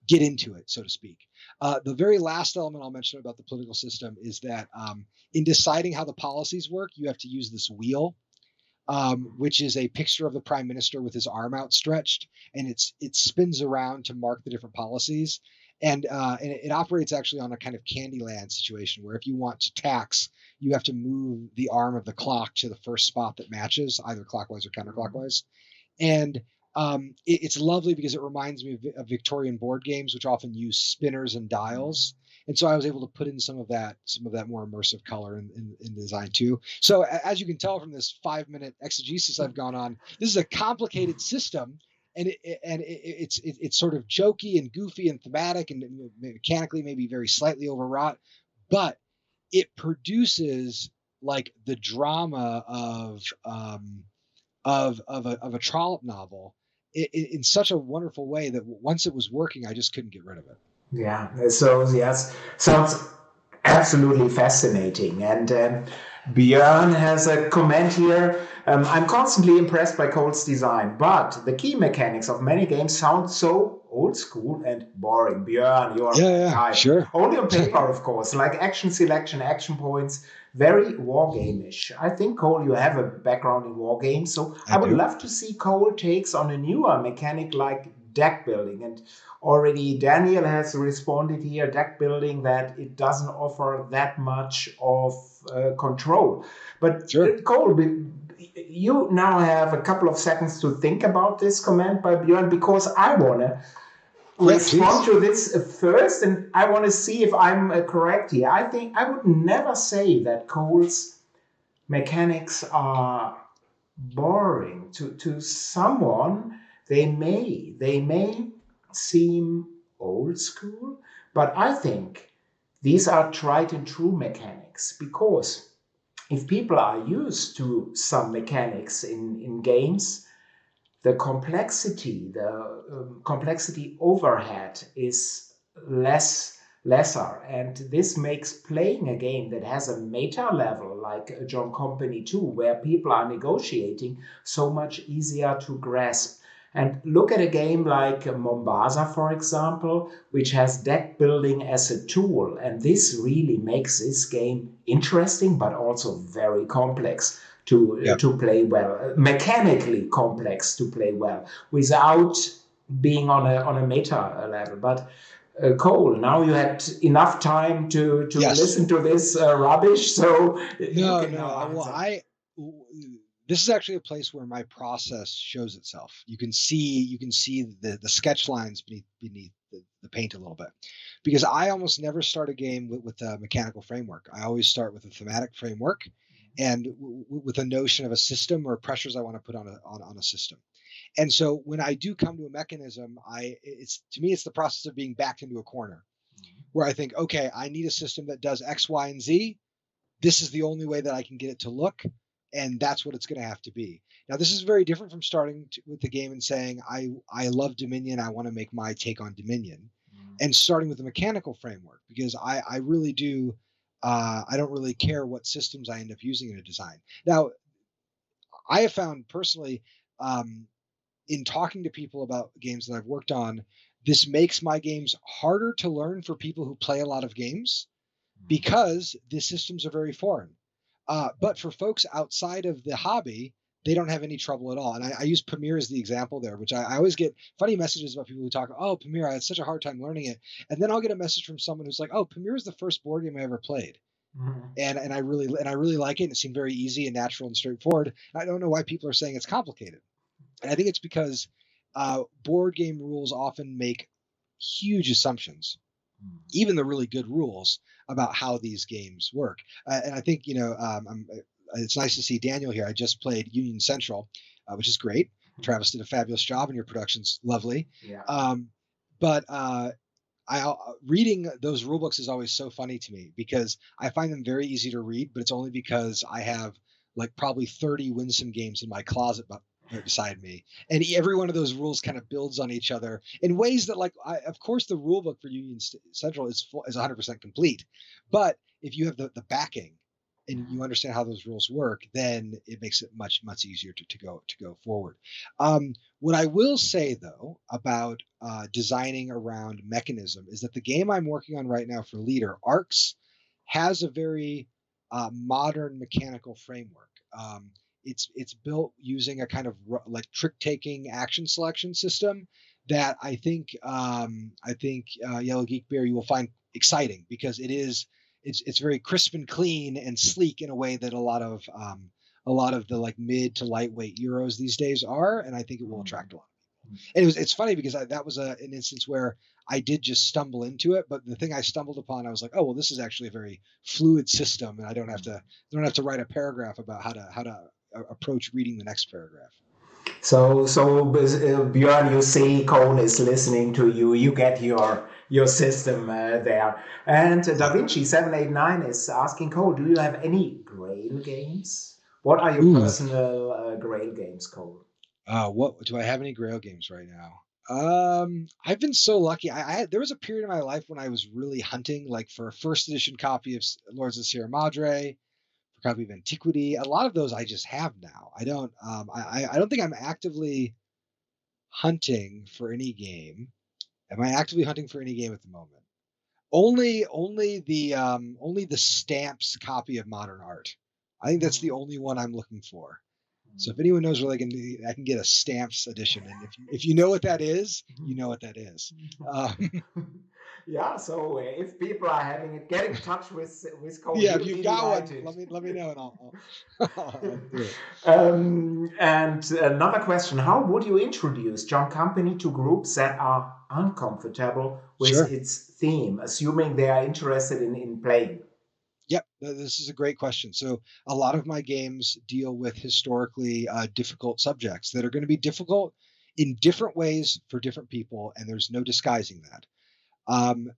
get into it, so to speak. The very last element I'll mention about the political system is that in deciding how the policies work, you have to use this wheel, which is a picture of the prime minister with his arm outstretched, and it spins around to mark the different policies. And it operates actually on a kind of Candyland situation where if you want to tax, you have to move the arm of the clock to the first spot that matches, either clockwise or counterclockwise. And it's lovely because it reminds me of Victorian board games, which often use spinners and dials. And so I was able to put in some of that more immersive color in the design too. So as you can tell from this 5-minute exegesis I've gone on, this is a complicated system, and it's sort of jokey and goofy and thematic and mechanically maybe very slightly overwrought, but it produces like the drama of a Trollope novel in such a wonderful way that once it was working, I just couldn't get rid of it. Yeah, so yes, sounds absolutely fascinating. And Björn has a comment here. I'm constantly impressed by Cole's design, but the key mechanics of many games sound so old school and boring. Björn, you're Yeah, guy. sure. Only on paper, of course, like action selection, action points, very wargame-ish. I think, Cole, you have a background in wargames, so I would love to see Cole takes on a newer mechanic like deck building. And already Daniel has responded here, deck building, that it doesn't offer that much of control. But Sure. Cole, you now have a couple of seconds to think about this comment by Björn, because I want to respond to this first, and I want to see if I'm correct here. I think I would never say that Cole's mechanics are boring. To someone, they may seem old school, but I think these are tried and true mechanics, because if people are used to some mechanics in games, the complexity overhead is lesser, and this makes playing a game that has a meta level like John Company 2, where people are negotiating, so much easier to grasp. And look at a game like Mombasa, for example, which has deck building as a tool, and this really makes this game interesting but also very complex to play well, mechanically complex to play well, without being on a meta level. But Cole, now you had enough time to listen to this rubbish, so no. Well, this is actually a place where my process shows itself. You can see the sketch lines beneath the paint a little bit, because I almost never start a game with a mechanical framework. I always start with a thematic framework and with a notion of a system or pressures I want to put on a system. And so when I do come to a mechanism, to me it's the process of being backed into a corner, where I think, okay, I need a system that does X, Y, and Z. This is the only way that I can get it to look, and that's what it's going to have to be. Now, this is very different from starting with the game and saying, I love Dominion, I want to make my take on Dominion, and starting with a mechanical framework, because I really do, I don't really care what systems I end up using in a design. Now, I have found personally, in talking to people about games that I've worked on, this makes my games harder to learn for people who play a lot of games, because the systems are very foreign. But for folks outside of the hobby, they don't have any trouble at all. And I use Pamir as the example there, which I always get funny messages about people who talk, oh, Pamir, I had such a hard time learning it. And then I'll get a message from someone who's like, oh, Pamir is the first board game I ever played. And I really like it. And it seemed very easy and natural and straightforward. I don't know why people are saying it's complicated. And I think it's because board game rules often make huge assumptions, even the really good rules, about how these games work. And I think, it's nice to see Daniel here. I just played Union Central, which is great. Travis did a fabulous job, and your production's lovely. Yeah. But reading those rule books is always so funny to me, because I find them very easy to read, but it's only because I have like probably 30 Winsome games in my closet right beside me, and every one of those rules kind of builds on each other in ways that, like, of course, the rule book for Union Central is 100% complete, but if you have the backing and you understand how those rules work, then it makes it much easier to go forward. What I will say though about designing around mechanism is that the game I'm working on right now for Leader, Arcs, has a very modern mechanical framework. It's built using a kind of like trick-taking action selection system that Yellow Geek Bear you will find exciting, because it's very crisp and clean and sleek in a way that a lot of the like mid to lightweight Euros these days are, and I think it will attract a lot. And it's funny because that was an instance where I did just stumble into it, but the thing I stumbled upon, I was like, oh well, this is actually a very fluid system, and I don't have to write a paragraph about how to approach reading the next paragraph. So Björn, you see Cole is listening to you. You get your system there. And Da Vinci 789 is asking Cole, do you have any Grail games? What are your personal Grail games, Cole? What do I have any Grail games right now? I've been so lucky. There was a period in my life when I was really hunting, like for a first edition copy of Lords of Sierra Madre, for a copy of Antiquity. A lot of those I just have now. I don't. I don't think I'm actively hunting for any game. Am I actively hunting for any game at the moment? Only the Stamps copy of Modern Art. I think that's the only one I'm looking for. So if anyone knows where I can get a Stamps edition, and if you know what that is, you know what that is. Yeah. So if people are having it, get in touch with Cole. Yeah, if you've got one, let me know, and I'll do it. And another question: how would you introduce John Company to groups that are uncomfortable with its theme, assuming they are interested in playing? Yep, this is a great question. So a lot of my games deal with historically difficult subjects that are going to be difficult in different ways for different people, and there's no disguising that.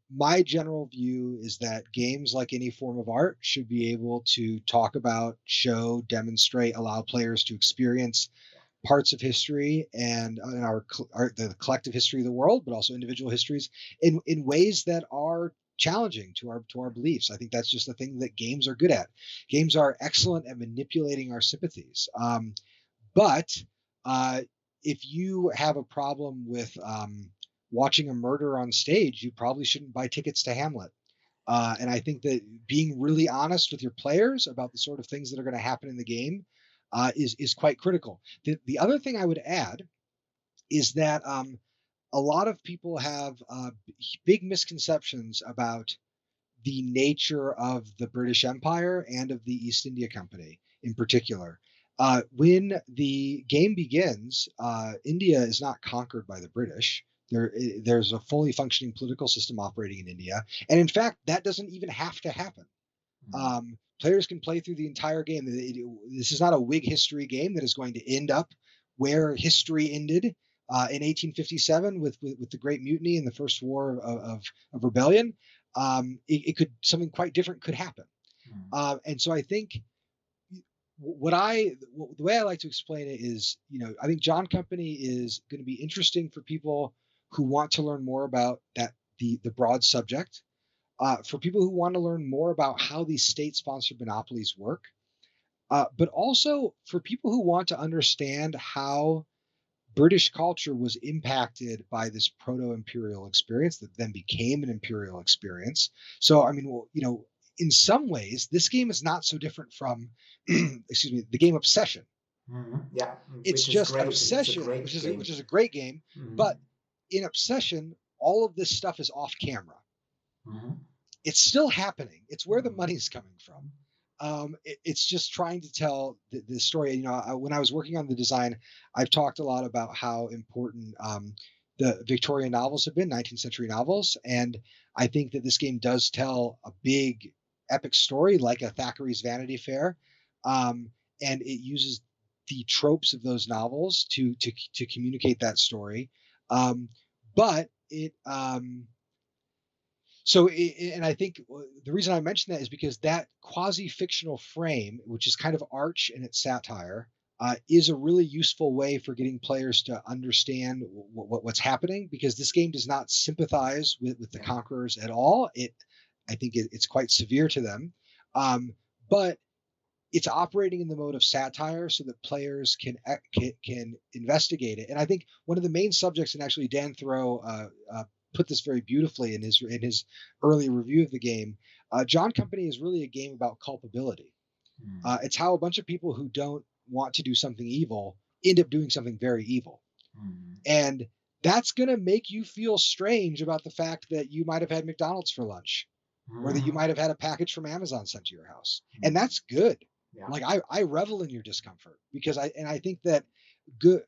My general view is that games, like any form of art, should be able to talk about, show, demonstrate, allow players to experience parts of history and the collective history of the world, but also individual histories in ways that are challenging to our beliefs. I think that's just the thing that games are good at. Games are excellent at manipulating our sympathies. But if you have a problem with watching a murder on stage, you probably shouldn't buy tickets to Hamlet. And I think that being really honest with your players about the sort of things that are going to happen in the game is quite critical. The other thing I would add is that a lot of people have big misconceptions about the nature of the British Empire and of the East India Company in particular. When the game begins, India is not conquered by the British. There's a fully functioning political system operating in India. And in fact, that doesn't even have to happen. Players can play through the entire game. This is not a Whig history game that is going to end up where history ended in 1857 with the Great Mutiny and the First War of Rebellion. Something quite different could happen. And so I think the way I like to explain it is, I think John Company is going to be interesting for people who want to learn more about the broad subject. For people who want to learn more about how these state-sponsored monopolies work, but also for people who want to understand how British culture was impacted by this proto-imperial experience that then became an imperial experience. So, in some ways, this game is not so different from, the game Obsession. Yeah, it's just Obsession, which is a great game. But in Obsession, all of this stuff is off camera. It's still happening. It's where the money's coming from. It's just trying to tell the story. When I was working on the design, I've talked a lot about how important the Victorian novels have been, 19th century novels. And I think that this game does tell a big epic story like a Thackeray's Vanity Fair. And it uses the tropes of those novels to communicate that story. But it... and I think the reason I mention that is because that quasi-fictional frame, which is kind of arch in its satire, is a really useful way for getting players to understand what's happening, because this game does not sympathize with the conquerors at all. I think it's quite severe to them, but it's operating in the mode of satire so that players can investigate it. And I think one of the main subjects, and actually Dan Thoreau put this very beautifully in his early review of the game, John Company is really a game about culpability. It's how a bunch of people who don't want to do something evil end up doing something very evil. And that's going to make you feel strange about the fact that you might have had McDonald's for lunch, or that you might have had a package from Amazon sent to your house. And that's good. Yeah. Like I revel in your discomfort, because I think that good,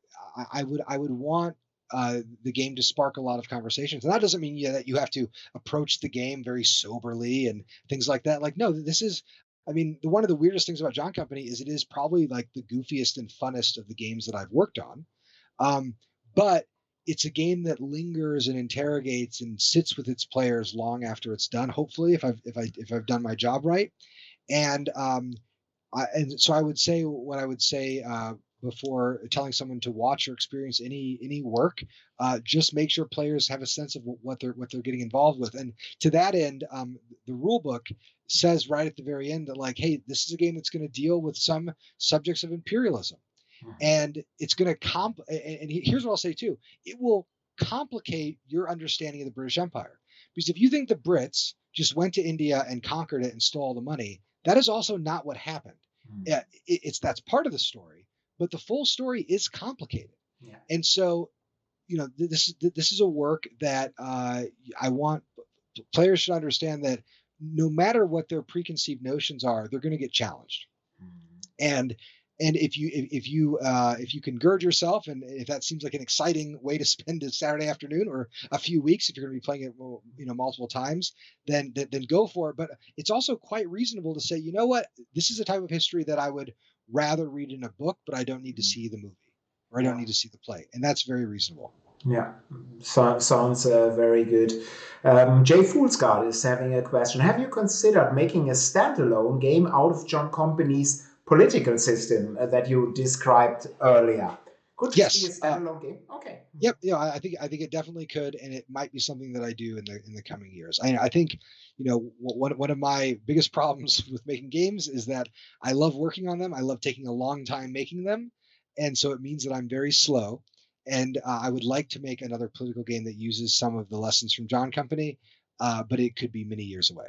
I would want the game to spark a lot of conversations. And that doesn't mean that you have to approach the game very soberly and things like that. Like, no, this is, I mean, one of the weirdest things about John Company is it is probably like the goofiest and funnest of the games that I've worked on. But it's a game that lingers and interrogates and sits with its players long after it's done. Hopefully, if I've done my job right, and so I would say what I would say before telling someone to watch or experience any work. Just make sure players have a sense of what they're getting involved with, and to that end, the rule book says right at the very end that, like, hey, this is a game that's going to deal with some subjects of imperialism. And it's going to and here's what I'll say too: it will complicate your understanding of the British Empire, because if you think the Brits just went to India and conquered it and stole all the money, that is also not what happened. That's part of the story, but the full story is complicated. Yeah. And so, this is a work that I want players should understand, that no matter what their preconceived notions are, they're going to get challenged. And if you can gird yourself, and if that seems like an exciting way to spend a Saturday afternoon or a few weeks, if you're going to be playing it multiple times, then go for it. But it's also quite reasonable to say, you know what, this is a type of history that I would rather read in a book, but I don't need to see the movie, or I don't need to see the play, and that's very reasonable. Yeah, sounds very good. Jay Foolscott is having a question. Have you considered making a standalone game out of John Company's political system that you described earlier? Could it be a standalone game? Okay. Yep. I think it definitely could, and it might be something that I do in the coming years. I think, one of my biggest problems with making games is that I love working on them. I love taking a long time making them, and so it means that I'm very slow. And I would like to make another political game that uses some of the lessons from John Company, but it could be many years away.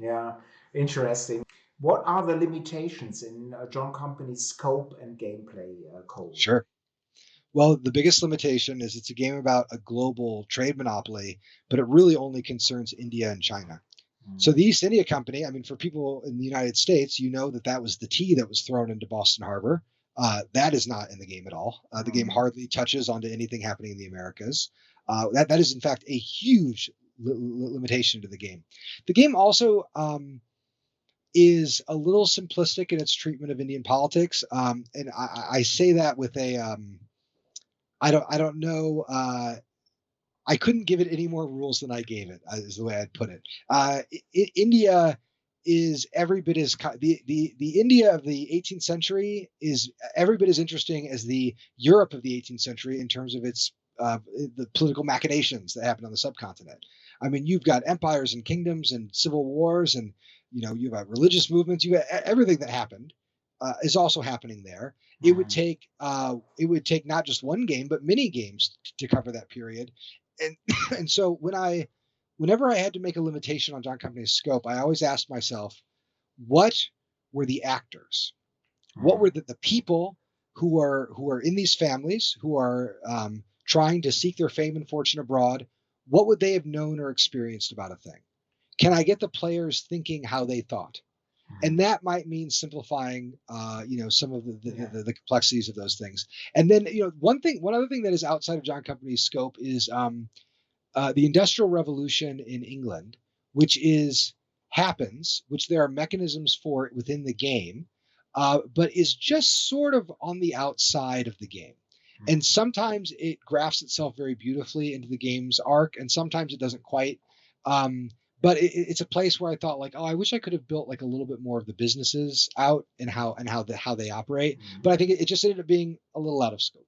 Yeah, interesting. What are the limitations in John Company's scope and gameplay, Cole? Sure. Well, the biggest limitation is it's a game about a global trade monopoly, but it really only concerns India and China. So the East India Company, I mean, for people in the United States, that was the tea that was thrown into Boston Harbor. That is not in the game at all. The game hardly touches onto anything happening in the Americas. That is, in fact, a huge limitation to the game. The game also is a little simplistic in its treatment of Indian politics, and I say that with a I don't know. I couldn't give it any more rules than I gave it, is the way I'd put it. India is every bit as the India of the 18th century is every bit as interesting as the Europe of the 18th century in terms of its the political machinations that happened on the subcontinent. I mean, you've got empires and kingdoms and civil wars, and you've got religious movements. You got everything that happened is also happening there. It would take not just one game, but many games to cover that period. And so whenever I had to make a limitation on John Company's scope, I always asked myself, what were the actors? What were the people who are in these families, who are trying to seek their fame and fortune abroad? What would they have known or experienced about a thing? Can I get the players thinking how they thought? And that might mean simplifying, some of the complexities of those things. And then, one other thing that is outside of John Company's scope is the Industrial Revolution in England, which there are mechanisms for it within the game, but is just sort of on the outside of the game. And sometimes it grafts itself very beautifully into the game's arc, and sometimes it doesn't quite. But it's a place where I thought, like, oh, I wish I could have built like a little bit more of the businesses out and how they operate. But I think it just ended up being a little out of scope.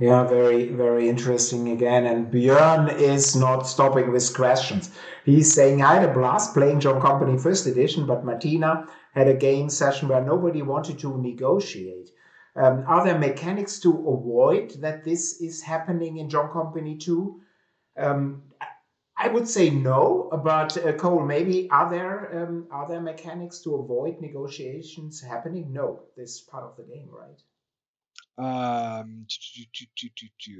Yeah, very, very interesting again. And Björn is not stopping with questions. He's saying, I had a blast playing John Company First Edition, but Martina had a game session where nobody wanted to negotiate. Are there mechanics to avoid that this is happening in John Company 2? I would say no, but Cole, maybe are there mechanics to avoid negotiations happening? No, this is part of the game, right? Are there?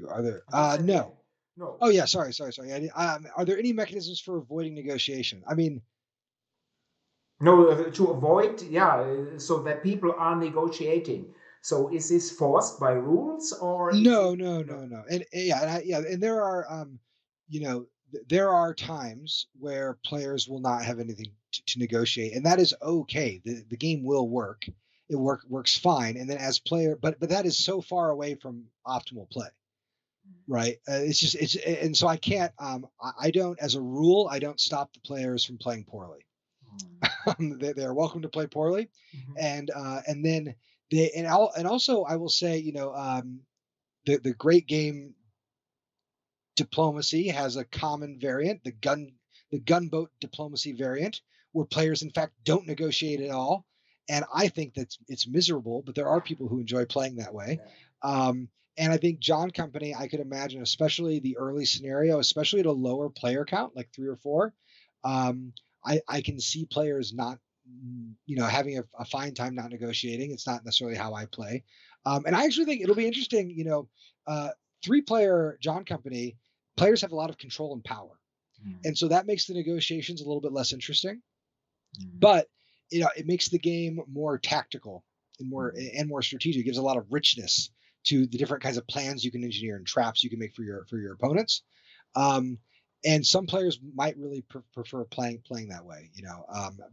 You said yeah. No. No. Oh yeah. Sorry. Are there any mechanisms for avoiding negotiation? I mean, No, to avoid, yeah, so that people are negotiating. So is this forced by rules or is it no? no. And there are, there are times where players will not have anything to negotiate, and that is okay. The game will work. It works fine, and then as player, but that is so far away from optimal play, right? And so I can't. I don't, as a rule, I don't stop the players from playing poorly. They're welcome to play poorly, Mhm. and then and also I will say, the great game diplomacy has a common variant, the gunboat diplomacy variant, where players in fact don't negotiate at all. And I think that it's miserable, but there are people who enjoy playing that way. Yeah. And I think John Company, I could imagine, especially the early scenario, especially at a lower player count, like 3 or 4, I can see players not, having a fine time not negotiating. It's not necessarily how I play. And I actually think it'll be interesting, 3-player John Company, players have a lot of control and power. And so that makes the negotiations a little bit less interesting. But it makes the game more tactical and more strategic. It gives a lot of richness to the different kinds of plans you can engineer and traps you can make for your opponents. And some players might really prefer playing that way,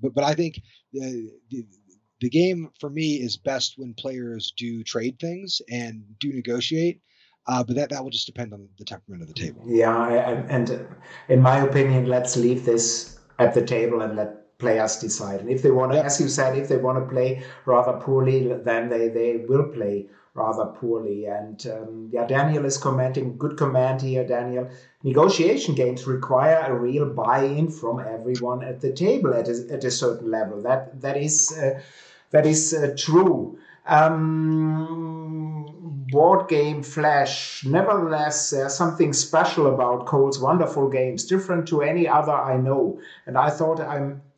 but I think the game for me is best when players do trade things and do negotiate. But that will just depend on the temperament of the table. Yeah, and in my opinion, let's leave this at the table and let players decide. And if they want to, Yep. as you said, if they want to play rather poorly, then they will play rather poorly. And yeah, Daniel is commenting. Good comment here, Daniel. Negotiation games require a real buy-in from everyone at the table at a certain level. That is true. Board game Flash. Nevertheless, there's something special about Cole's wonderful games, different to any other I know. And I thought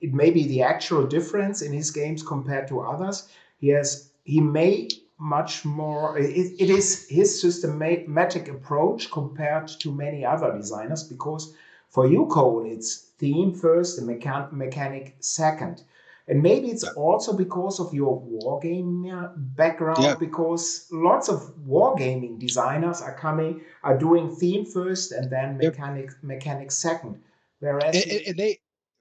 it may be the actual difference in his games compared to others. He may much more. It is his systematic approach compared to many other designers because for you, Cole, it's theme first and mechanic second. And maybe it's also because of your wargaming background, Yeah. because lots of wargaming designers are doing theme first and then Yep. mechanic second. Whereas And they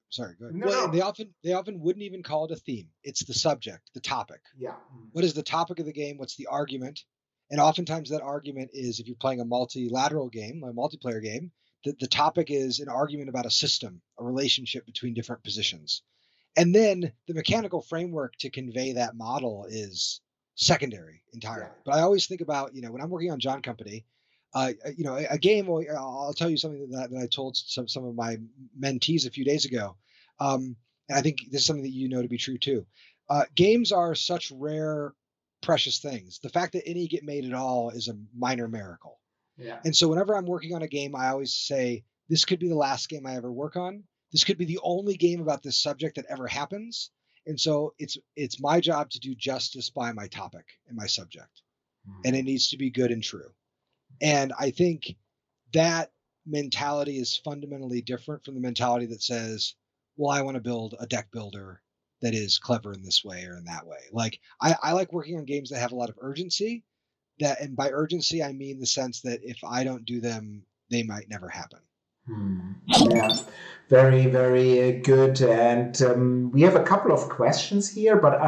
sorry, go ahead. no Well, and no they often wouldn't even call it a theme. It's the subject, the topic. yeah What is the topic of the game? What's the argument? And oftentimes that argument is, if you're playing a multilateral game, a multiplayer game, the topic is an argument about a system, a relationship between different positions. And then the mechanical framework to convey that model is secondary entirely. yeah But I always think about, when I'm working on John Company, a game. I'll tell you something that I told some of my mentees a few days ago, and I think this is something that to be true too. Games are such rare, precious things. The fact that any get made at all is a minor miracle. yeah And so whenever I'm working on a game, I always say, this could be the last game I ever work on. This could be the only game about this subject that ever happens. And so it's my job to do justice by my topic and my subject. And it needs to be good and true. And I think that mentality is fundamentally different from the mentality that says, well, I want to build a deck builder that is clever in this way or in that way. Like I like working on games that have a lot of urgency. And by urgency, I mean the sense that if I don't do them, they might never happen. Yeah, very, very good. And we have a couple of questions here, but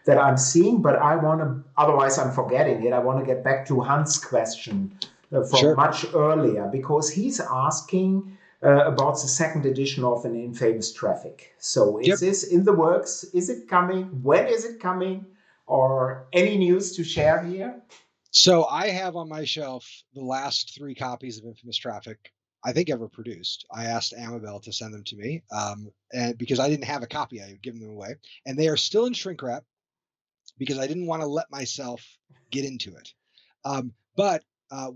that I'm seeing. But I want to, otherwise I'm forgetting it. I want to get back to Hans' question from Sure. much earlier because he's asking about the second edition of an Infamous Traffic. So is Yep. this in the works? Is it coming? When is it coming? Or any news to share here? So I have on my shelf the last 3 copies of Infamous Traffic I think ever produced. I asked Amabel to send them to me, and because I didn't have a copy, I had given them away, and they are still in shrink wrap because I didn't want to let myself get into it. But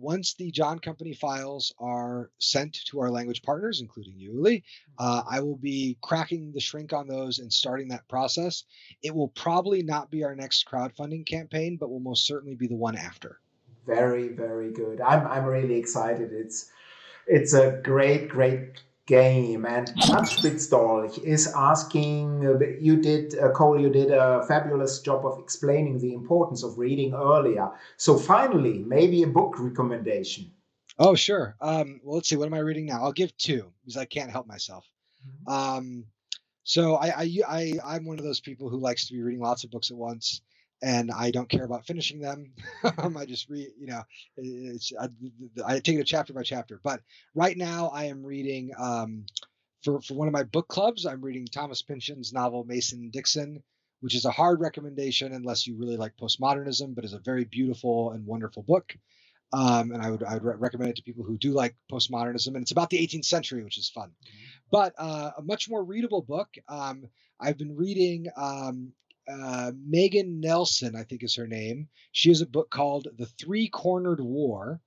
once the John Company files are sent to our language partners, including you, Uli, I will be cracking the shrink on those and starting that process. It will probably not be our next crowdfunding campaign, but will most certainly be the one after. Very, very good. I'm really excited. It's a great game. And Touchspitzdolch is asking, Cole, you did a fabulous job of explaining the importance of reading earlier. So finally, maybe a book recommendation. Oh, sure. Well, let's see. What am I reading now? I'll give two because I can't help myself. Um, so I'm one of those people who likes to be reading lots of books at once, and I don't care about finishing them. I just read, I take it chapter by chapter. But right now, I am reading for one of my book clubs. I'm reading Thomas Pynchon's novel Mason Dixon, which is a hard recommendation unless you really like postmodernism, but is a very beautiful and wonderful book. And I would recommend it to people who do like postmodernism, and it's about the 18th century, which is fun. But a much more readable book. I've been reading Megan Nelson, I think is her name. She has a book called The Three-Cornered War,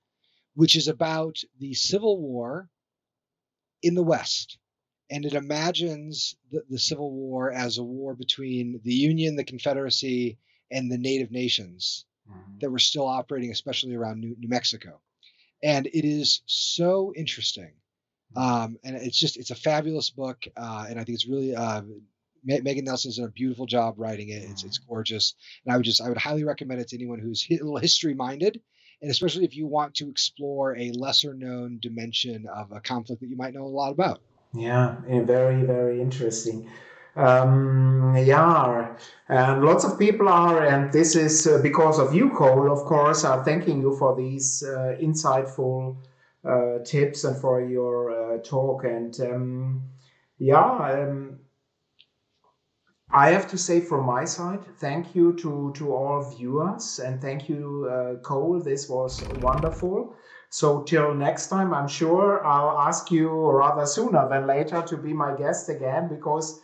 which is about the Civil War in the West. And it imagines the Civil War as a war between the Union, the Confederacy, and the Native nations that were still operating, especially around New Mexico. And it is so interesting. And it's a fabulous book. And I think it's really, Megan Nelson's done a beautiful job writing it. It's gorgeous. And I would highly recommend it to anyone who's a little history minded. And especially if you want to explore a lesser known dimension of a conflict that you might know a lot about. Yeah, very, very interesting. Yeah, and lots of people are, and this is because of you, Cole, of course, are thanking you for these insightful tips and for your talk. And I have to say from my side, thank you to all viewers, and thank you, Cole. This was wonderful. So till next time, I'm sure I'll ask you rather sooner than later to be my guest again, because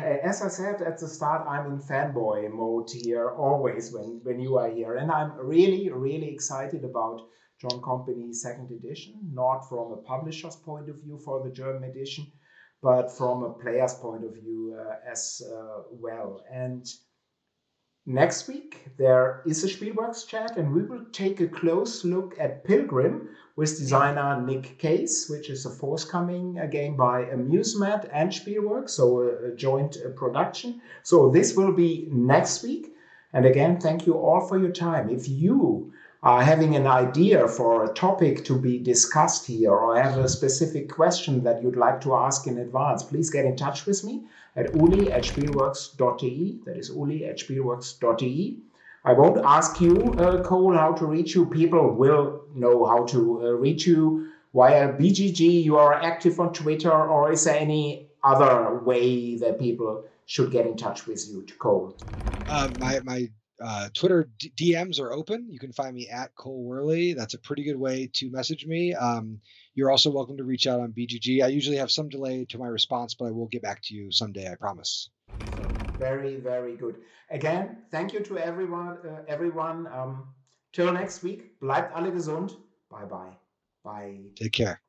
as I said at the start, I'm in fanboy mode here always when you are here. And I'm really, really excited about John Company's second edition, not from a publisher's point of view for the German edition, but from a player's point of view as well. And next week, there is a Spielworxx chat, and we will take a close look at Pilgrim with designer Nick Case, which is a forthcoming game by Amusement and Spielworxx, so a joint production. So this will be next week. And again, thank you all for your time. If you are having an idea for a topic to be discussed here, or have a specific question that you'd like to ask in advance, please get in touch with me at uli@spielworxx.de. That is uli@spielworxx.de. I won't ask you, Cole, how to reach you. People will know how to reach you via BGG. You are active on Twitter, or is there any other way that people should get in touch with you, Cole? My Twitter DMs are open. You can find me at Cole Wehrle. That's a pretty good way to message me. You're also welcome to reach out on BGG. I usually have some delay to my response, but I will get back to you someday, I promise. Very, very good. Again, thank you to everyone. Till next week. Bleibt alle gesund. Bye-bye. Bye. Take care.